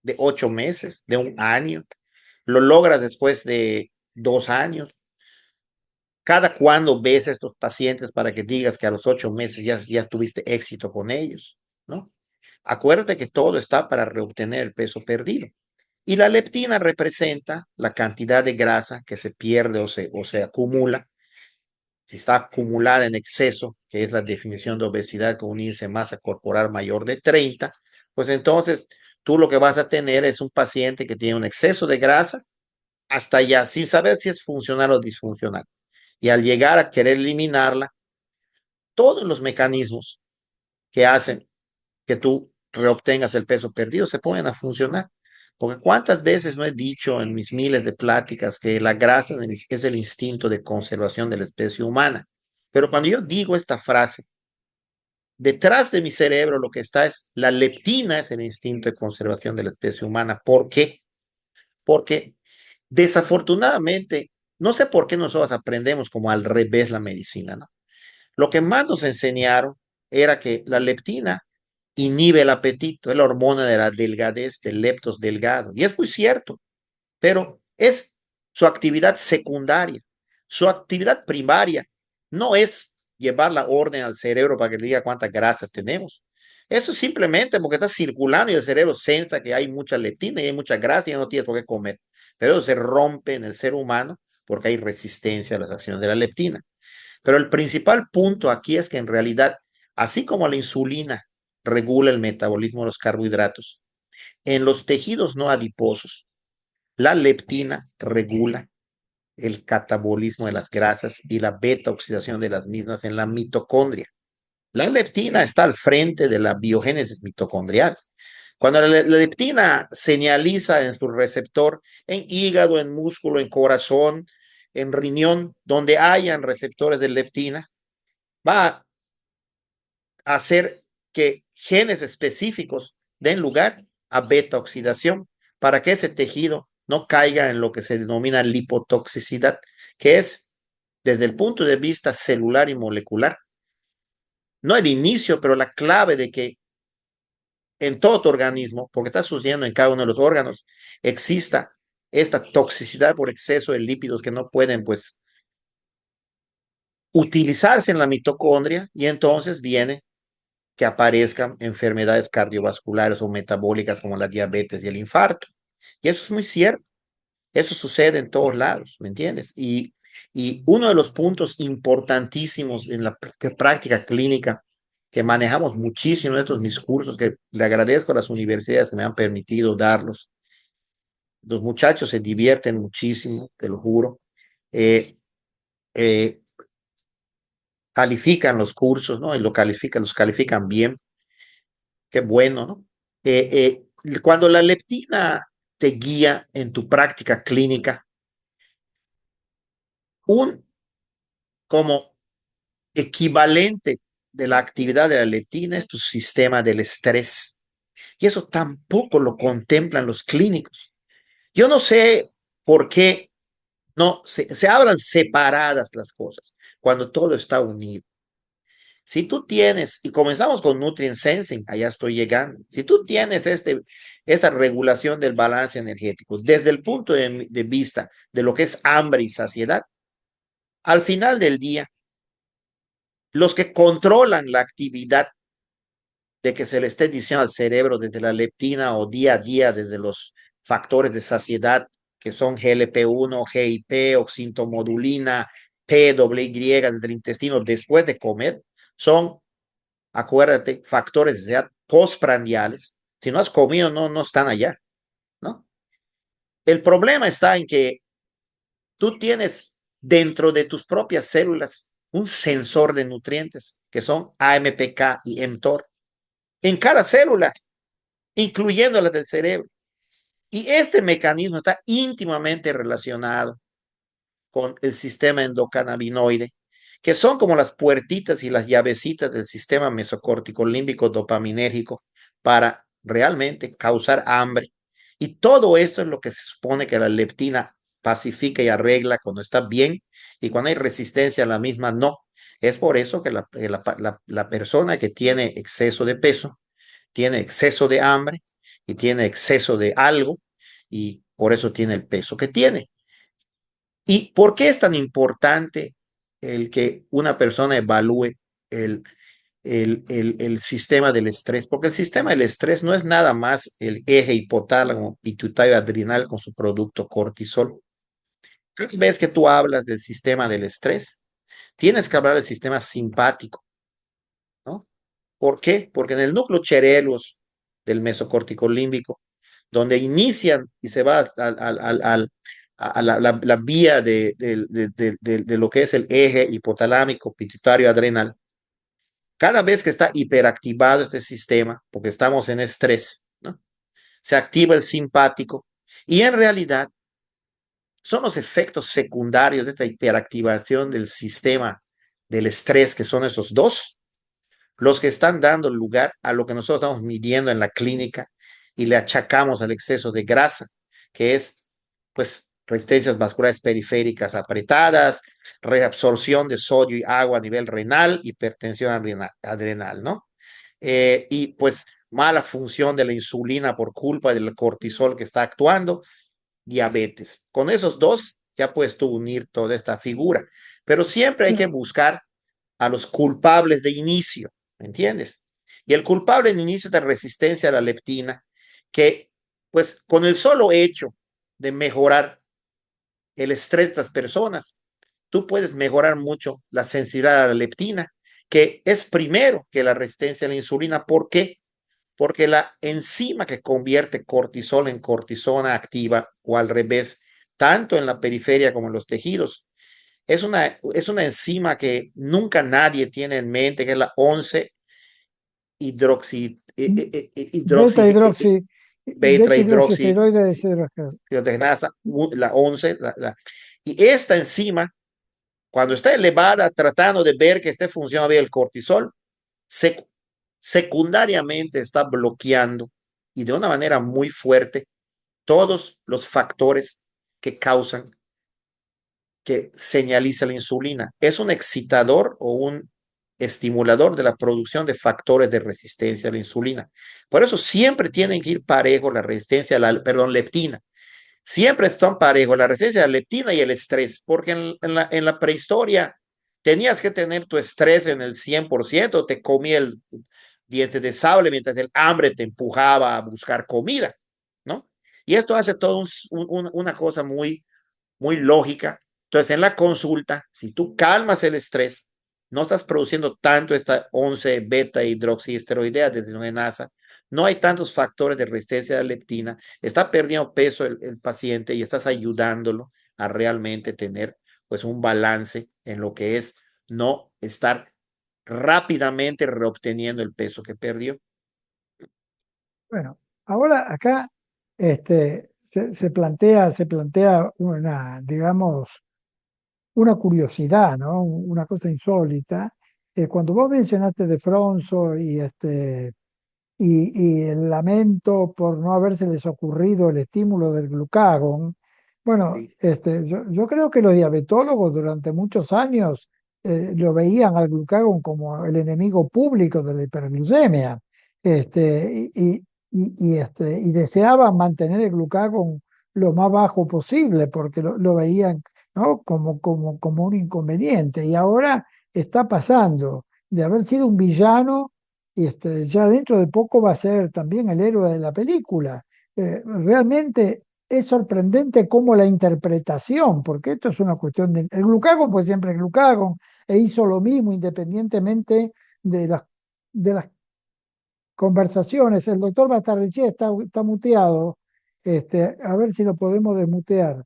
de 8 meses, de un año? ¿Lo logras después de 2 años? ¿Cada cuándo ves a estos pacientes para que digas que a los 8 meses ya tuviste éxito con ellos? ¿No? Acuérdate que todo está para reobtener el peso perdido. Y la leptina representa la cantidad de grasa que se pierde o se acumula. Si está acumulada en exceso, que es la definición de obesidad con un índice de masa corporal mayor de 30, pues entonces tú lo que vas a tener es un paciente que tiene un exceso de grasa hasta allá, sin saber si es funcional o disfuncional. Y al llegar a querer eliminarla, todos los mecanismos que hacen que tú reobtengas el peso perdido se ponen a funcionar. Porque cuántas veces no he dicho en mis miles de pláticas que la grasa es el instinto de conservación de la especie humana. Pero cuando yo digo esta frase, detrás de mi cerebro lo que está es la leptina es el instinto de conservación de la especie humana. ¿Por qué? Porque desafortunadamente, no sé por qué nosotros aprendemos como al revés la medicina, ¿no? Lo que más nos enseñaron era que la leptina inhibe el apetito, es la hormona de la delgadez, del leptos delgado. Y es muy cierto, pero es su actividad secundaria. Su actividad primaria no es llevar la orden al cerebro para que le diga cuánta grasa tenemos. Eso es simplemente porque está circulando y el cerebro sensa que hay mucha leptina y hay mucha grasa y no tienes por qué comer. Pero eso se rompe en el ser humano porque hay resistencia a las acciones de la leptina. Pero el principal punto aquí es que en realidad, así como la insulina regula el metabolismo de los carbohidratos, en los tejidos no adiposos, la leptina regula el catabolismo de las grasas y la beta oxidación de las mismas en la mitocondria. La leptina está al frente de la biogénesis mitocondrial. Cuando la leptina señaliza en su receptor, en hígado, en músculo, en corazón, en riñón, donde hayan receptores de leptina, va a hacer que genes específicos den lugar a beta oxidación para que ese tejido no caiga en lo que se denomina lipotoxicidad, que es desde el punto de vista celular y molecular, no el inicio, pero la clave de que en todo tu organismo, porque está sucediendo en cada uno de los órganos, exista esta toxicidad por exceso de lípidos que no pueden, pues, utilizarse en la mitocondria, y entonces viene que aparezcan enfermedades cardiovasculares o metabólicas como la diabetes y el infarto. Y eso es muy cierto. Eso sucede en todos lados, ¿me entiendes? Y uno de los puntos importantísimos en la práctica clínica que manejamos muchísimo en estos mis cursos, que le agradezco a las universidades que me han permitido darlos. Los muchachos se divierten muchísimo, te lo juro. Eh, eh, Califican los cursos, ¿no? Y los califican bien. Qué bueno, ¿no? Cuando la leptina te guía en tu práctica clínica, un como equivalente de la actividad de la leptina es tu sistema del estrés. Y eso tampoco lo contemplan los clínicos. Yo no sé por qué no se hablan separadas las cosas cuando todo está unido. Si tú tienes, y comenzamos con Nutrient Sensing, allá estoy llegando, si tú tienes esta regulación del balance energético desde el punto de vista de lo que es hambre y saciedad, al final del día, los que controlan la actividad de que se le esté diciendo al cerebro desde la leptina o día a día desde los factores de saciedad que son GLP-1, GIP, oxintomodulina, PWY desde el intestino después de comer, son, acuérdate, factores de saciedad postprandiales. Si no has comido, no están allá, ¿no? El problema está en que tú tienes dentro de tus propias células un sensor de nutrientes que son AMPK y mTOR en cada célula, incluyendo las del cerebro. Y este mecanismo está íntimamente relacionado con el sistema endocannabinoide, que son como las puertitas y las llavecitas del sistema mesocórtico límbico dopaminérgico para realmente causar hambre. Y todo esto es lo que se supone que la leptina pacifica y arregla cuando está bien, y cuando hay resistencia a la misma, no. Es por eso que la persona que tiene exceso de peso tiene exceso de hambre y tiene exceso de algo, y por eso tiene el peso que tiene. ¿Y por qué es tan importante el que una persona evalúe el, el sistema del estrés? Porque el sistema del estrés no es nada más el eje hipotálamo pituitario adrenal con su producto cortisol. Cada vez que tú hablas del sistema del estrés, tienes que hablar del sistema simpático, ¿no? ¿Por qué? Porque en el núcleo cherelos del mesocortico límbico, donde inician y se va a la vía de lo que es el eje hipotalámico pituitario adrenal, cada vez que está hiperactivado este sistema, porque estamos en estrés, ¿no? Se activa el simpático, y en realidad son los efectos secundarios de esta hiperactivación del sistema del estrés, que son esos dos, los que están dando lugar a lo que nosotros estamos midiendo en la clínica y le achacamos al exceso de grasa, que es, pues, resistencias vasculares periféricas apretadas, reabsorción de sodio y agua a nivel renal, hipertensión adrenal, ¿no? Y pues mala función de la insulina por culpa del cortisol que está actuando, diabetes. Con esos dos ya puedes tú unir toda esta figura, pero siempre hay que buscar a los culpables de inicio, ¿me entiendes? Y el culpable de inicio es la resistencia a la leptina, que pues con el solo hecho de mejorar el estrés de las personas, tú puedes mejorar mucho la sensibilidad a la leptina, que es primero que la resistencia a la insulina. ¿Por qué? Porque la enzima que convierte cortisol en cortisona activa, o al revés, tanto en la periferia como en los tejidos, es una enzima que nunca nadie tiene en mente, que es la 11 hidroxi, Beta hidroxi, beta beta hidroxi, hidroxiesteroide deshidrogenasa. la 11, y esta enzima, cuando está elevada, tratando de ver que esté funcionando bien el cortisol, secundariamente está bloqueando, y de una manera muy fuerte, todos los factores que causan que señaliza la insulina. Es un excitador o un estimulador de la producción de factores de resistencia a la insulina. Por eso siempre tienen que ir parejo la resistencia a la, perdón, leptina. Siempre son parejos la resistencia a la leptina y el estrés, porque en la prehistoria tenías que tener tu estrés en el 100%, te comía el diente de sable mientras el hambre te empujaba a buscar comida, ¿no? Y esto hace todo una cosa muy lógica. Entonces, en la consulta, si tú calmas el estrés, no estás produciendo tanto esta 11 beta hidroxiesteroidea desdenogenasa, no hay tantos factores de resistencia a la leptina, está perdiendo peso el paciente y estás ayudándolo a realmente tener pues un balance en lo que es no estar rápidamente reobteniendo el peso que perdió. Bueno, ahora acá se plantea una, digamos, una curiosidad, ¿no? Una cosa insólita. Cuando vos mencionaste de Fronzo y el lamento por no habérseles ocurrido el estímulo del glucagón, bueno, Sí. yo creo que los diabetólogos durante muchos años lo veían al glucagón como el enemigo público de la hiperglucemia, y deseaban mantener el glucagón lo más bajo posible porque lo veían, ¿no? como un inconveniente. Y ahora está pasando de haber sido un villano y ya dentro de poco va a ser también el héroe de la película. Realmente es sorprendente cómo la interpretación, porque esto es una cuestión de... El glucagón pues siempre el glucagón, e hizo lo mismo independientemente de las conversaciones. El doctor Bastarriche está muteado, a ver si lo podemos desmutear.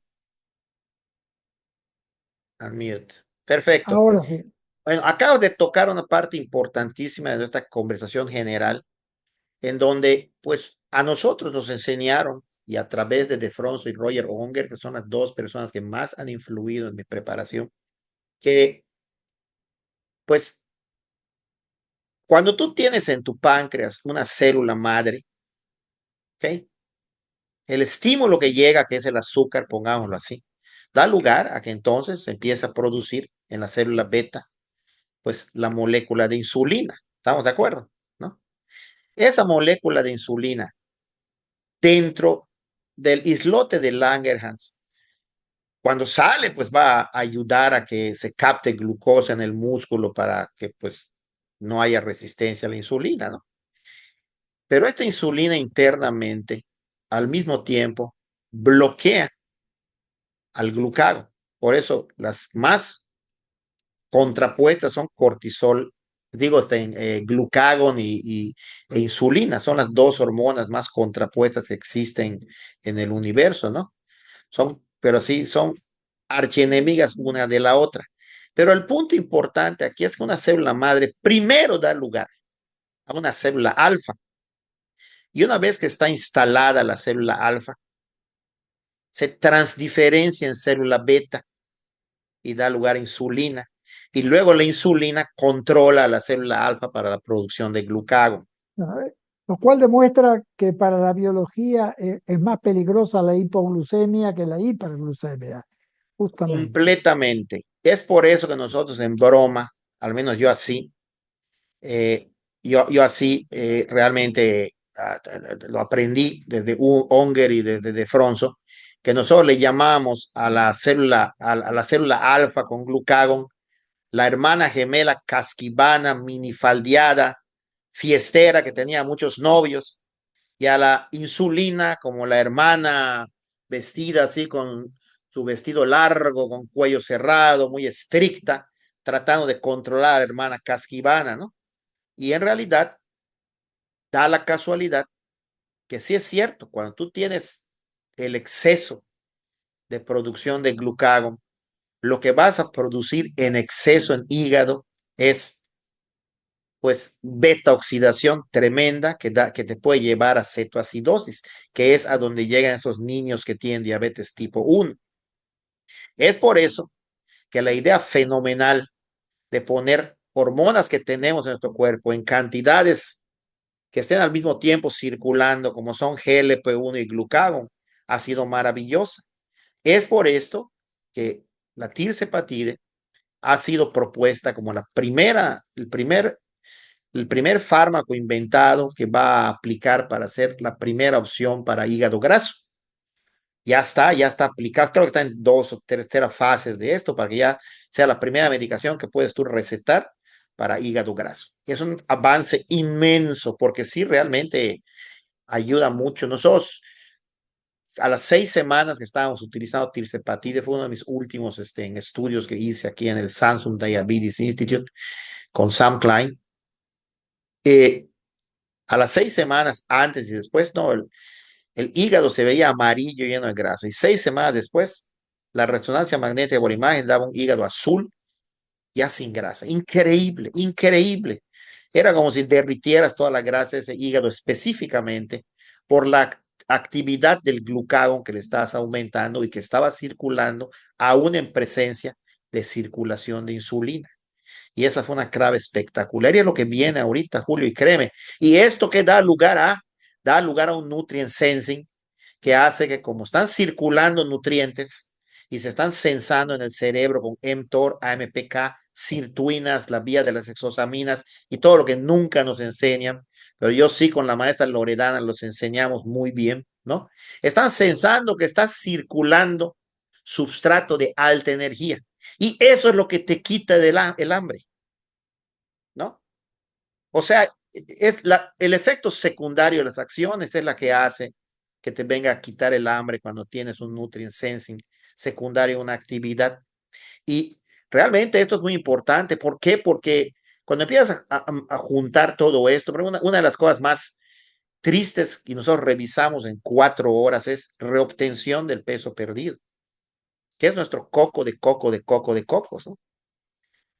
Unmute. Perfecto. Ahora sí. Bueno, acabo de tocar una parte importantísima de nuestra conversación general, en donde pues a nosotros nos enseñaron, y a través de Fronzo y Roger Unger, que son las dos personas que más han influido en mi preparación, que pues cuando tú tienes en tu páncreas una célula madre, ¿ok? El estímulo que llega, que es el azúcar, pongámoslo así, da lugar a que entonces se empieza a producir en la célula beta, pues la molécula de insulina. ¿Estamos de acuerdo? ¿No? Esa molécula de insulina dentro del islote de Langerhans, cuando sale, pues va a ayudar a que se capte glucosa en el músculo para que pues no haya resistencia a la insulina, ¿no? Pero esta insulina internamente, al mismo tiempo, bloquea al glucagón. Por eso las más contrapuestas son cortisol, digo, glucagón e insulina, son las dos hormonas más contrapuestas que existen en el universo, ¿no? Pero sí, son archienemigas una de la otra. Pero el punto importante aquí es que una célula madre primero da lugar a una célula alfa. Y una vez que está instalada la célula alfa, se transdiferencia en célula beta y da lugar a insulina. Y luego la insulina controla a la célula alfa para la producción de glucagón. ¿No? Lo cual demuestra que para la biología es más peligrosa la hipoglucemia que la hiperglucemia, justamente. Completamente. Es por eso que nosotros en broma, al menos yo así, eh, yo así realmente lo aprendí desde Unger y desde de Fronzo, que nosotros le llamamos a la célula alfa con glucagón la hermana gemela casquivana, minifaldeada, fiestera, que tenía muchos novios, y a la insulina como la hermana vestida así con su vestido largo, con cuello cerrado, muy estricta, tratando de controlar a la hermana casquivana, ¿no? Y en realidad da la casualidad que sí es cierto, cuando tú tienes el exceso de producción de glucagón, lo que vas a producir en exceso en hígado es pues beta oxidación tremenda que te puede llevar a cetoacidosis, que es a donde llegan esos niños que tienen diabetes tipo 1. Es por eso que la idea fenomenal de poner hormonas que tenemos en nuestro cuerpo en cantidades que estén al mismo tiempo circulando, como son GLP-1 y glucagón, ha sido maravillosa. Es por esto que la tirzepatide ha sido propuesta como el primer fármaco inventado que va a aplicar para ser la primera opción para hígado graso. Ya está aplicado, creo que está en 2 o 3 fases de esto para que ya sea la primera medicación que puedes tú recetar para hígado graso. Es un avance inmenso porque sí realmente ayuda mucho. Nosotros a las 6 semanas que estábamos utilizando tirzepatide, fue uno de mis últimos estudios que hice aquí en el Samsung Diabetes Institute con Sam Klein. A las 6 semanas antes y después, no, el hígado se veía amarillo lleno de grasa. Y 6 semanas después, la resonancia magnética por imagen daba un hígado azul ya sin grasa. Increíble, increíble. Era como si derritieras toda la grasa de ese hígado específicamente por la actividad del glucagón que le estás aumentando y que estaba circulando aún en presencia de circulación de insulina. Y esa fue una clave espectacular y es lo que viene ahorita, Julio, y créeme. Y esto que da lugar a un nutrient sensing que hace que como están circulando nutrientes y se están sensando en el cerebro con mTOR, AMPK, sirtuinas, la vía de las exosaminas y todo lo que nunca nos enseñan, pero yo sí con la maestra Loredana los enseñamos muy bien, ¿no? Están sensando que está circulando substrato de alta energía y eso es lo que te quita el hambre, ¿no? O sea, el efecto secundario de las acciones es la que hace que te venga a quitar el hambre cuando tienes un nutrient sensing secundario a una actividad. Y realmente esto es muy importante. ¿Por qué? Porque cuando empiezas a juntar todo esto, una de las cosas más tristes que nosotros revisamos en 4 horas es reobtención del peso perdido, que es nuestro coco de coco de coco de cocos, ¿no? O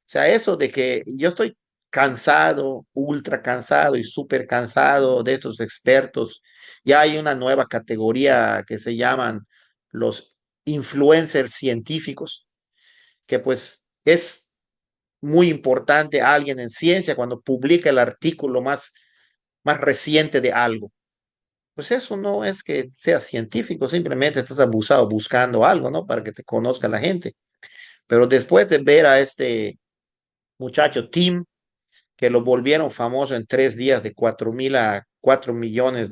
sea, eso de que yo estoy cansado, ultra cansado y súper cansado de estos expertos. Ya hay una nueva categoría que se llaman los influencers científicos, que pues es muy importante alguien en ciencia cuando publica el artículo más reciente de algo. Pues eso no es que sea científico, simplemente estás abusado buscando algo, ¿no? Para que te conozca la gente. Pero después de ver a este muchacho Tim, que lo volvieron famoso en 3 días de 4.000 a 4 millones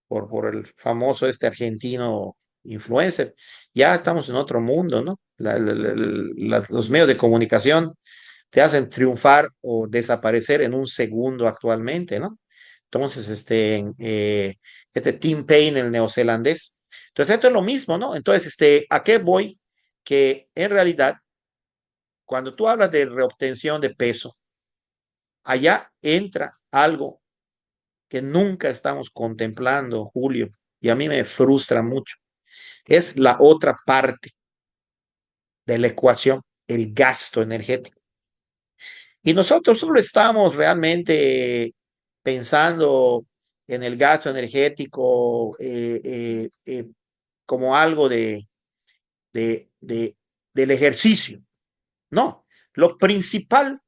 por el famoso argentino influencer. Ya estamos en otro mundo, ¿no? Los medios de comunicación te hacen triunfar o desaparecer en un segundo actualmente, ¿no? Entonces, Tim Payne, el neozelandés. Entonces, esto es lo mismo, ¿no? Entonces, ¿a qué voy? Que en realidad, cuando tú hablas de reobtención de peso, allá entra algo que nunca estamos contemplando, Julio, y a mí me frustra mucho. Es la otra parte de la ecuación, el gasto energético. Y nosotros solo estamos realmente pensando en el gasto energético como algo de, de, del ejercicio. No, lo principal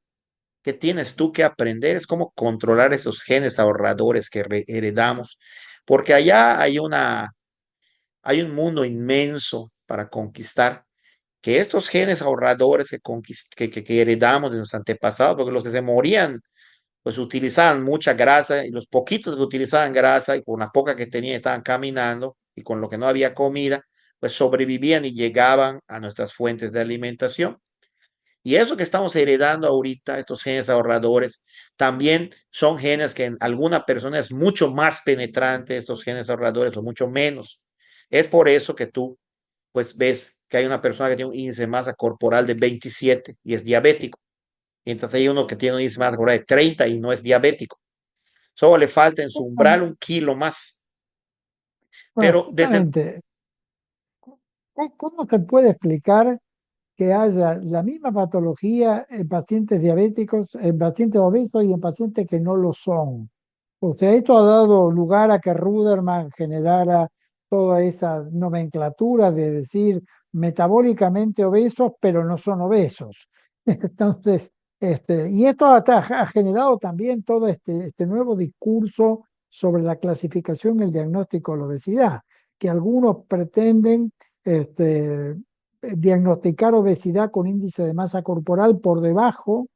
que tienes tú que aprender es cómo controlar esos genes ahorradores que heredamos, porque allá hay un mundo inmenso para conquistar, que estos genes ahorradores que heredamos de nuestros antepasados, porque los que se morían, pues utilizaban mucha grasa y los poquitos que utilizaban grasa y con la poca que tenían estaban caminando y con lo que no había comida, pues sobrevivían y llegaban a nuestras fuentes de alimentación. Y eso que estamos heredando ahorita, estos genes ahorradores, también son genes que en alguna persona es mucho más penetrante, estos genes ahorradores, o mucho menos. Es por eso que tú, pues, ves que hay una persona que tiene un índice de masa corporal de 27 y es diabético. Mientras hay uno que tiene un índice de masa corporal de 30 y no es diabético. Solo le falta en su umbral 1 kilo más. Bueno, Pero desde justamente, ¿cómo se puede explicar que haya la misma patología en pacientes diabéticos, en pacientes obesos y en pacientes que no lo son? O sea, esto ha dado lugar a que Ruderman generara toda esa nomenclatura de decir metabólicamente obesos, pero no son obesos. Entonces, y esto ha generado también todo este nuevo discurso sobre la clasificación y el diagnóstico de la obesidad, que algunos pretenden este, diagnosticar obesidad con índice de masa corporal por debajo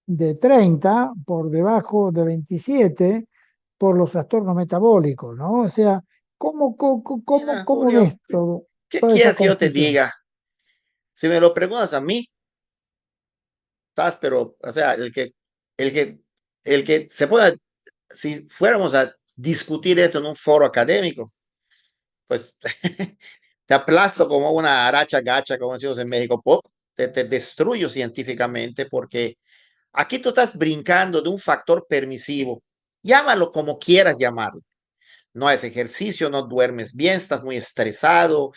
de 30, por debajo de 27, por los trastornos metabólicos, ¿no? O sea, Mira, cómo Julio, ves todo, ¿qué toda esa quieres que yo te confusión? diga? Si me lo preguntas a mí, estás, pero, o sea, el que, el que se pueda, si fuéramos a discutir esto en un foro académico, pues te aplasto como una aracha gacha, como decimos en México, ¡pop! Te destruyo científicamente porque aquí tú estás brincando de un factor permisivo, llámalo como quieras llamarlo. No haces ejercicio, no duermes bien, estás muy estresado,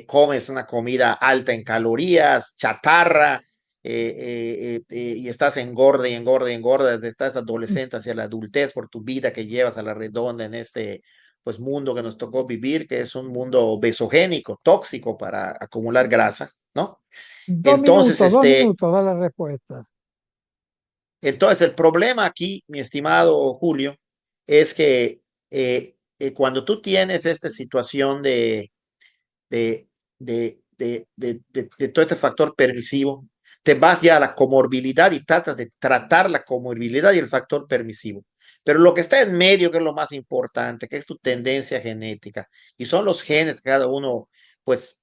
comes una comida alta en calorías, chatarra, y estás engorda y engorda y engorda desde estás adolescente hacia la adultez por tu vida que llevas a la redonda en este pues mundo que nos tocó vivir, que es un mundo besogénico, tóxico para acumular grasa, ¿no? Entonces, Dos minutos, da la respuesta. entonces, el problema aquí, mi estimado Julio, es que cuando tú tienes esta situación de, de todo este factor permisivo, te vas ya a la comorbilidad y tratas de tratar la comorbilidad y el factor permisivo. Pero lo que está en medio, que es lo más importante, que es tu tendencia genética, y son los genes que cada uno, pues,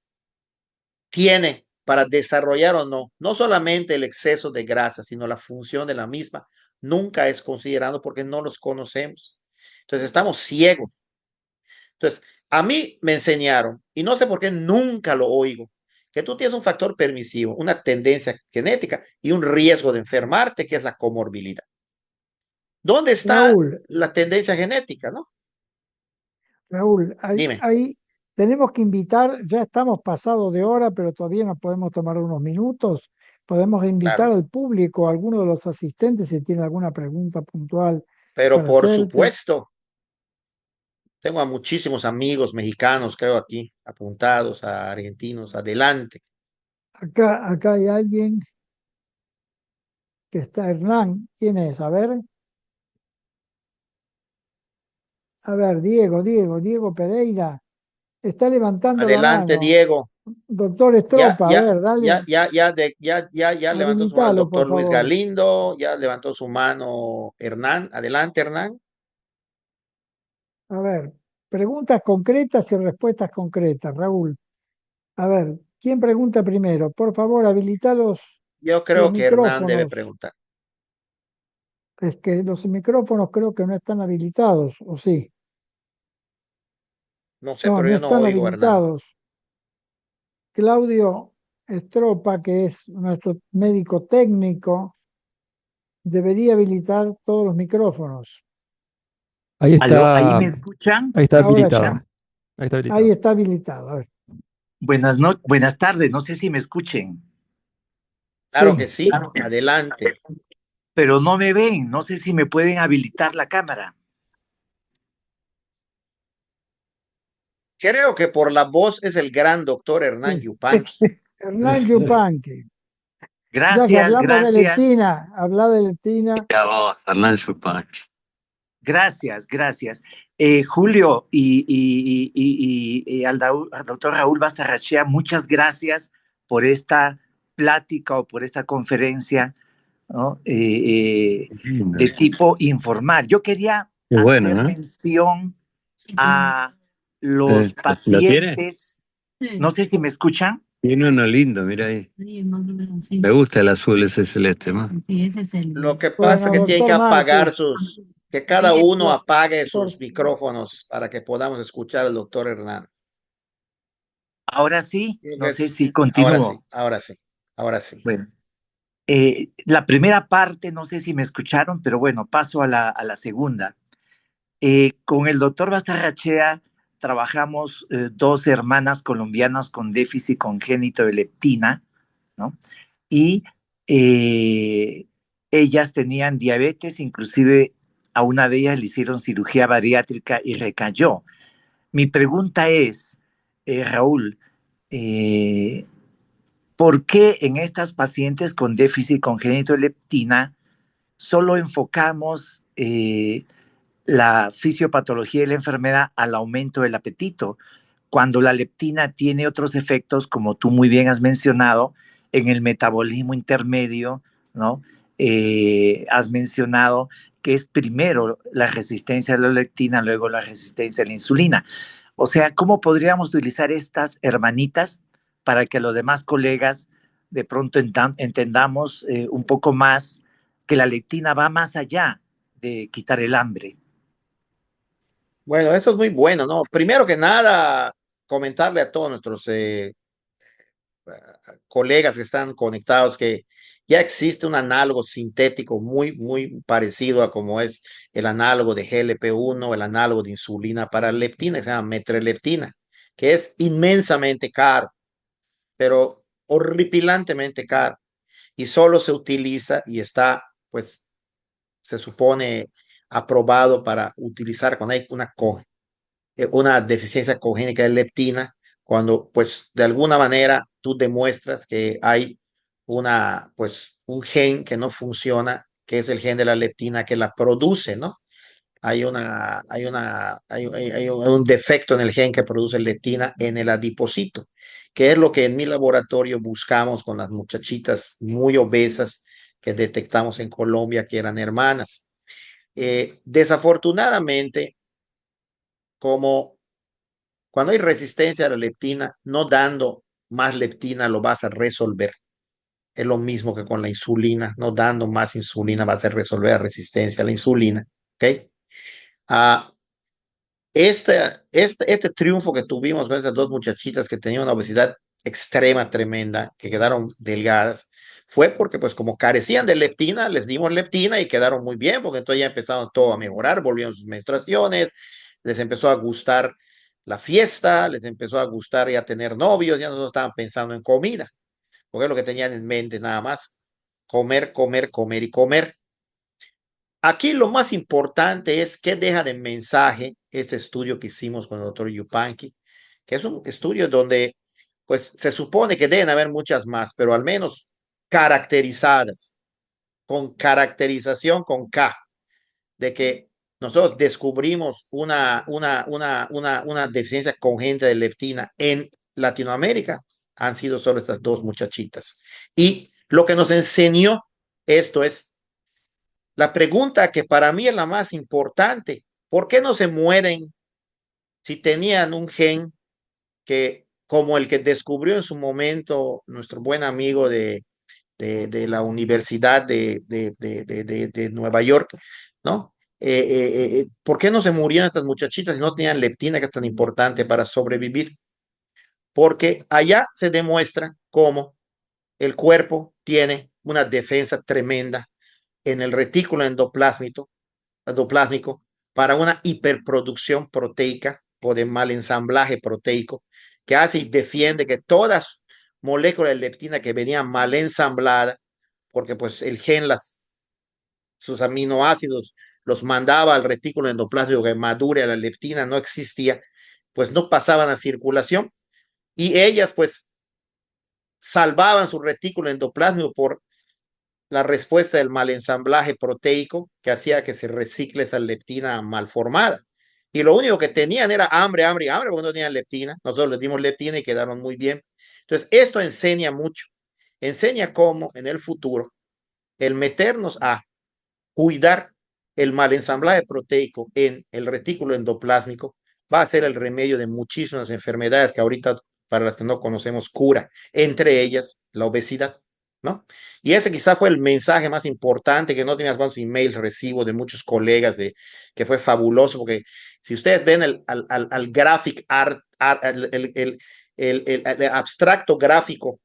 tiene para desarrollar o no, no solamente el exceso de grasa, sino la función de la misma, nunca es considerado porque no los conocemos. Entonces estamos ciegos. Entonces, a mí me enseñaron, y no sé por qué nunca lo oigo, que tú tienes un factor permisivo, una tendencia genética y un riesgo de enfermarte, que es la comorbilidad. ¿Dónde está Raúl, la tendencia genética, no? Raúl, Dime. tenemos que invitar, ya estamos pasados de hora, pero todavía nos podemos tomar unos minutos. Podemos invitar Claro. al público, a alguno de los asistentes, si tiene alguna pregunta puntual Pero para por hacerte. supuesto, tengo a muchísimos amigos mexicanos, creo aquí, apuntados, a argentinos, adelante. Acá hay alguien que está, Hernán. ¿Quién es? Diego Pereira. Está levantando la Adelante, mano. Diego. Doctor Ya, Estropa, a ya, ver, dale, ya levantó su mano el habilitalo, por doctor Luis favor. Galindo, ya levantó su mano Hernán. Adelante, Hernán. A ver, preguntas concretas y respuestas concretas, Raúl. A ver, ¿quién pregunta primero? Por favor, habilita Yo los creo que Hernán debe micrófonos. preguntar. Es que los micrófonos creo que no están habilitados, ¿o sí? No sé, No, pero no yo no están oigo a Hernán. habilitados. Claudio Estropa, que es nuestro médico técnico, debería habilitar todos los micrófonos. Ahí ¿Aló? ¿Ahí está, me escuchan? ahí está ¿Me Ahora habilitado. sí, escuchan? Ahí está ahí habilitado. está habilitado. A ver, Buenas tardes, no sé si me escuchen, Claro que sí. sí. Adelante. pero no me ven, no sé si me pueden habilitar la cámara. Creo que por la voz es el gran doctor Hernán Sí. Yupanqui. Hernán Yupanqui. Ya que Gracias, hablamos de gracias, leptina, habla de leptina. Ya vos, Hernán Chupac. gracias. Julio y al doctor Raúl Bastarrachea, muchas gracias por esta plática o por esta conferencia, ¿no? Lindo. De tipo informal. Yo quería Qué bueno, hacer ¿no? mención a los ¿Lo tiene? pacientes. No sé si me escuchan. Tiene uno lindo, mira ahí. Me gusta el azul ese celeste, ¿no? Sí, ese es Lo que pasa es Bueno, que tienen que doctor apagar Márquez, sus, que cada uno por, apague por, sus micrófonos para que podamos escuchar al doctor Hernán. Ahora sí, Creo que no sé es, si ahora sí, continúo. ahora sí, ahora sí. Bueno, la primera parte, no sé si me escucharon, pero bueno, paso a la segunda. Con el doctor Bastarrachea trabajamos dos hermanas colombianas con déficit congénito de leptina, ¿no? Y ellas tenían diabetes, inclusive a una de ellas le hicieron cirugía bariátrica y recayó. Mi pregunta es, Raúl, eh, ¿por qué en estas pacientes con déficit congénito de leptina solo enfocamos la fisiopatología de la enfermedad al aumento del apetito, cuando la leptina tiene otros efectos, como tú muy bien has mencionado, en el metabolismo intermedio, ¿no? Has mencionado que es primero la resistencia a la leptina, luego la resistencia a la insulina. O sea, ¿cómo podríamos utilizar estas hermanitas para que los demás colegas de pronto entendamos un poco más que la leptina va más allá de quitar el hambre? Bueno, eso es muy bueno, ¿no? Primero que nada, comentarle a todos nuestros colegas que están conectados que ya existe un análogo sintético muy parecido a como es el análogo de GLP-1, el análogo de insulina para leptina, que se llama metreleptina, que es inmensamente caro, pero horripilantemente caro, y solo se utiliza y está, pues, se supone aprobado para utilizar cuando hay una deficiencia congénita de leptina, cuando pues de alguna manera tú demuestras que hay pues un gen que no funciona, que es el gen de la leptina que la produce, ¿no? Hay un defecto en el gen que produce leptina en el adipocito, que es lo que en mi laboratorio buscamos con las muchachitas muy obesas que detectamos en Colombia, que eran hermanas. Desafortunadamente, como cuando hay resistencia a la leptina, no dando más leptina lo vas a resolver. Es lo mismo que con la insulina, no dando más insulina vas a resolver la resistencia a la insulina. ¿Ok? Ah, este triunfo que tuvimos con esas dos muchachitas que tenían una obesidad extrema, tremenda, que quedaron delgadas, fue porque pues como carecían de leptina, les dimos leptina y quedaron muy bien, porque entonces ya empezaron todo a mejorar, volvieron sus menstruaciones, les empezó a gustar la fiesta, les empezó a gustar ya tener novios, ya no estaban pensando en comida, porque es lo que tenían en mente nada más, comer, comer, comer y comer. Aquí lo más importante es qué deja de mensaje este estudio que hicimos con el doctor Yupanqui, que es un estudio donde pues se supone que deben haber muchas más, pero al menos caracterizadas, con caracterización con K, de que nosotros descubrimos una deficiencia congénita de leptina en Latinoamérica, han sido solo estas dos muchachitas. Y lo que nos enseñó esto es la pregunta que para mí es la más importante: ¿por qué no se mueren si tenían un gen que, como el que descubrió en su momento nuestro buen amigo de la Universidad de Nueva York, ¿no? ¿Por qué no se murieron estas muchachitas si no tenían leptina, que es tan importante para sobrevivir? Porque allá se demuestra cómo el cuerpo tiene una defensa tremenda en el retículo endoplásmico para una hiperproducción proteica o de mal ensamblaje proteico, que hace y defiende que todas moléculas de leptina que venían mal ensambladas, porque pues el gen, sus aminoácidos los mandaba al retículo endoplasmático que madure a la leptina, no existía, pues no pasaban a circulación, y ellas pues salvaban su retículo endoplasmático por la respuesta del mal ensamblaje proteico que hacía que se recicle esa leptina mal formada. Y lo único que tenían era hambre, hambre y hambre, porque no tenían leptina. Nosotros les dimos leptina y quedaron muy bien. Entonces, esto enseña mucho. Enseña cómo en el futuro el meternos a cuidar el mal ensamblaje proteico en el retículo endoplásmico va a ser el remedio de muchísimas enfermedades que ahorita, para las que no conocemos, cura, entre ellas la obesidad, ¿no? Y ese quizá fue el mensaje más importante, que no tenías cuántos emails recibo de muchos colegas, que fue fabuloso, porque si ustedes ven al graphic art, el abstracto gráfico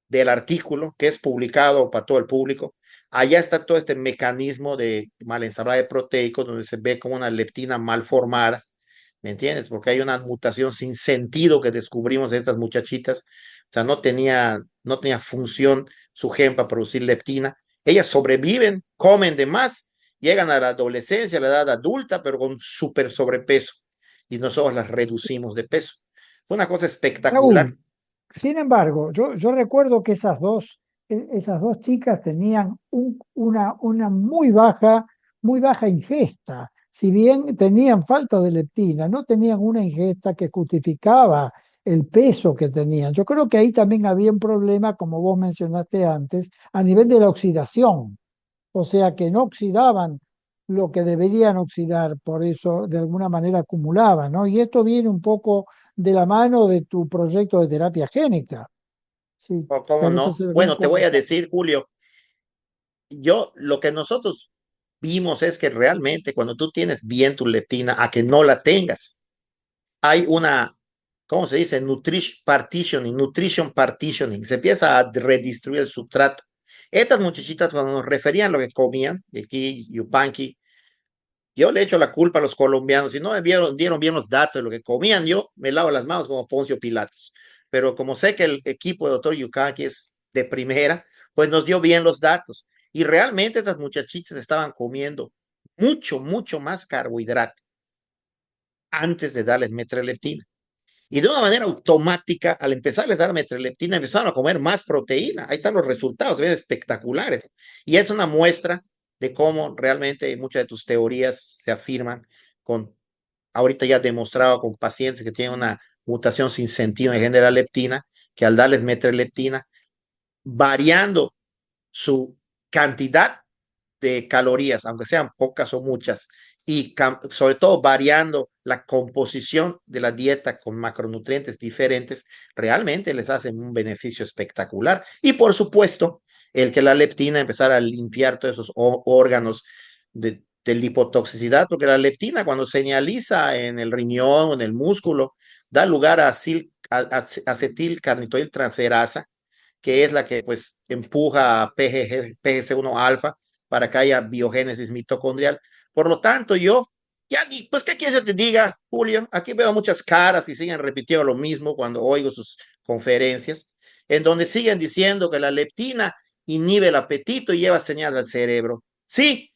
del artículo que es publicado para todo el público, allá está todo este mecanismo de mal ensamblaje proteico, donde se ve como una leptina mal formada, ¿me entiendes? Porque hay una mutación sin sentido que descubrimos en estas muchachitas, o sea, no tenía función su gen para producir leptina. Ellas sobreviven, comen de más, llegan a la adolescencia, a la edad adulta, pero con súper sobrepeso, y nosotros las reducimos de peso. Fue una cosa espectacular. Raúl, sin embargo, yo recuerdo que esas dos chicas tenían una muy baja ingesta. si bien tenían falta de leptina, no tenían una ingesta que justificaba el peso que tenían. Yo creo que ahí también había un problema, como vos mencionaste antes, a nivel de la oxidación, o sea que no oxidaban lo que deberían oxidar, por eso de alguna manera acumulaban, ¿no? Y esto viene un poco de la mano de tu proyecto de terapia génica. Si ¿O cómo querés no? hacer algún Bueno, te voy a comentario. decir, Julio, lo que nosotros vimos es que realmente cuando tú tienes bien tu leptina, a que no la tengas, hay una, ¿cómo se dice? Nutrition partitioning. Se empieza a redistribuir el sustrato. Estas muchachitas, cuando nos referían a lo que comían, de aquí, Yupanqui, yo le echo la culpa a los colombianos. Si no me dieron bien los datos de lo que comían, yo me lavo las manos como Poncio Pilatos. Pero como sé que el equipo de doctor Yupanqui es de primera, pues nos dio bien los datos. Y realmente estas muchachitas estaban comiendo mucho, mucho más carbohidrato antes de darles metreleptina. Y de una manera automática, al empezarles a dar metreleptina, empezaron a comer más proteína. Ahí están los resultados, ven espectaculares. Y es una muestra de cómo realmente muchas de tus teorías se afirman con, ahorita ya demostrado con pacientes que tienen una mutación sin sentido en general leptina, que al darles metreleptina, variando su cantidad de calorías, aunque sean pocas o muchas, y sobre todo variando la composición de la dieta con macronutrientes diferentes, realmente les hacen un beneficio espectacular. Y por supuesto, el que la leptina empezara a limpiar todos esos órganos de lipotoxicidad, porque la leptina cuando señaliza en el riñón o en el músculo, da lugar a acetilcarnitoil transferasa, que es la que pues empuja a PGC1 alfa para que haya biogénesis mitocondrial. Por lo tanto, pues, ¿qué quieres que te diga, Julio? Aquí veo muchas caras y siguen repitiendo lo mismo cuando oigo sus conferencias, en donde siguen diciendo que la leptina inhibe el apetito y lleva señal al cerebro. Sí,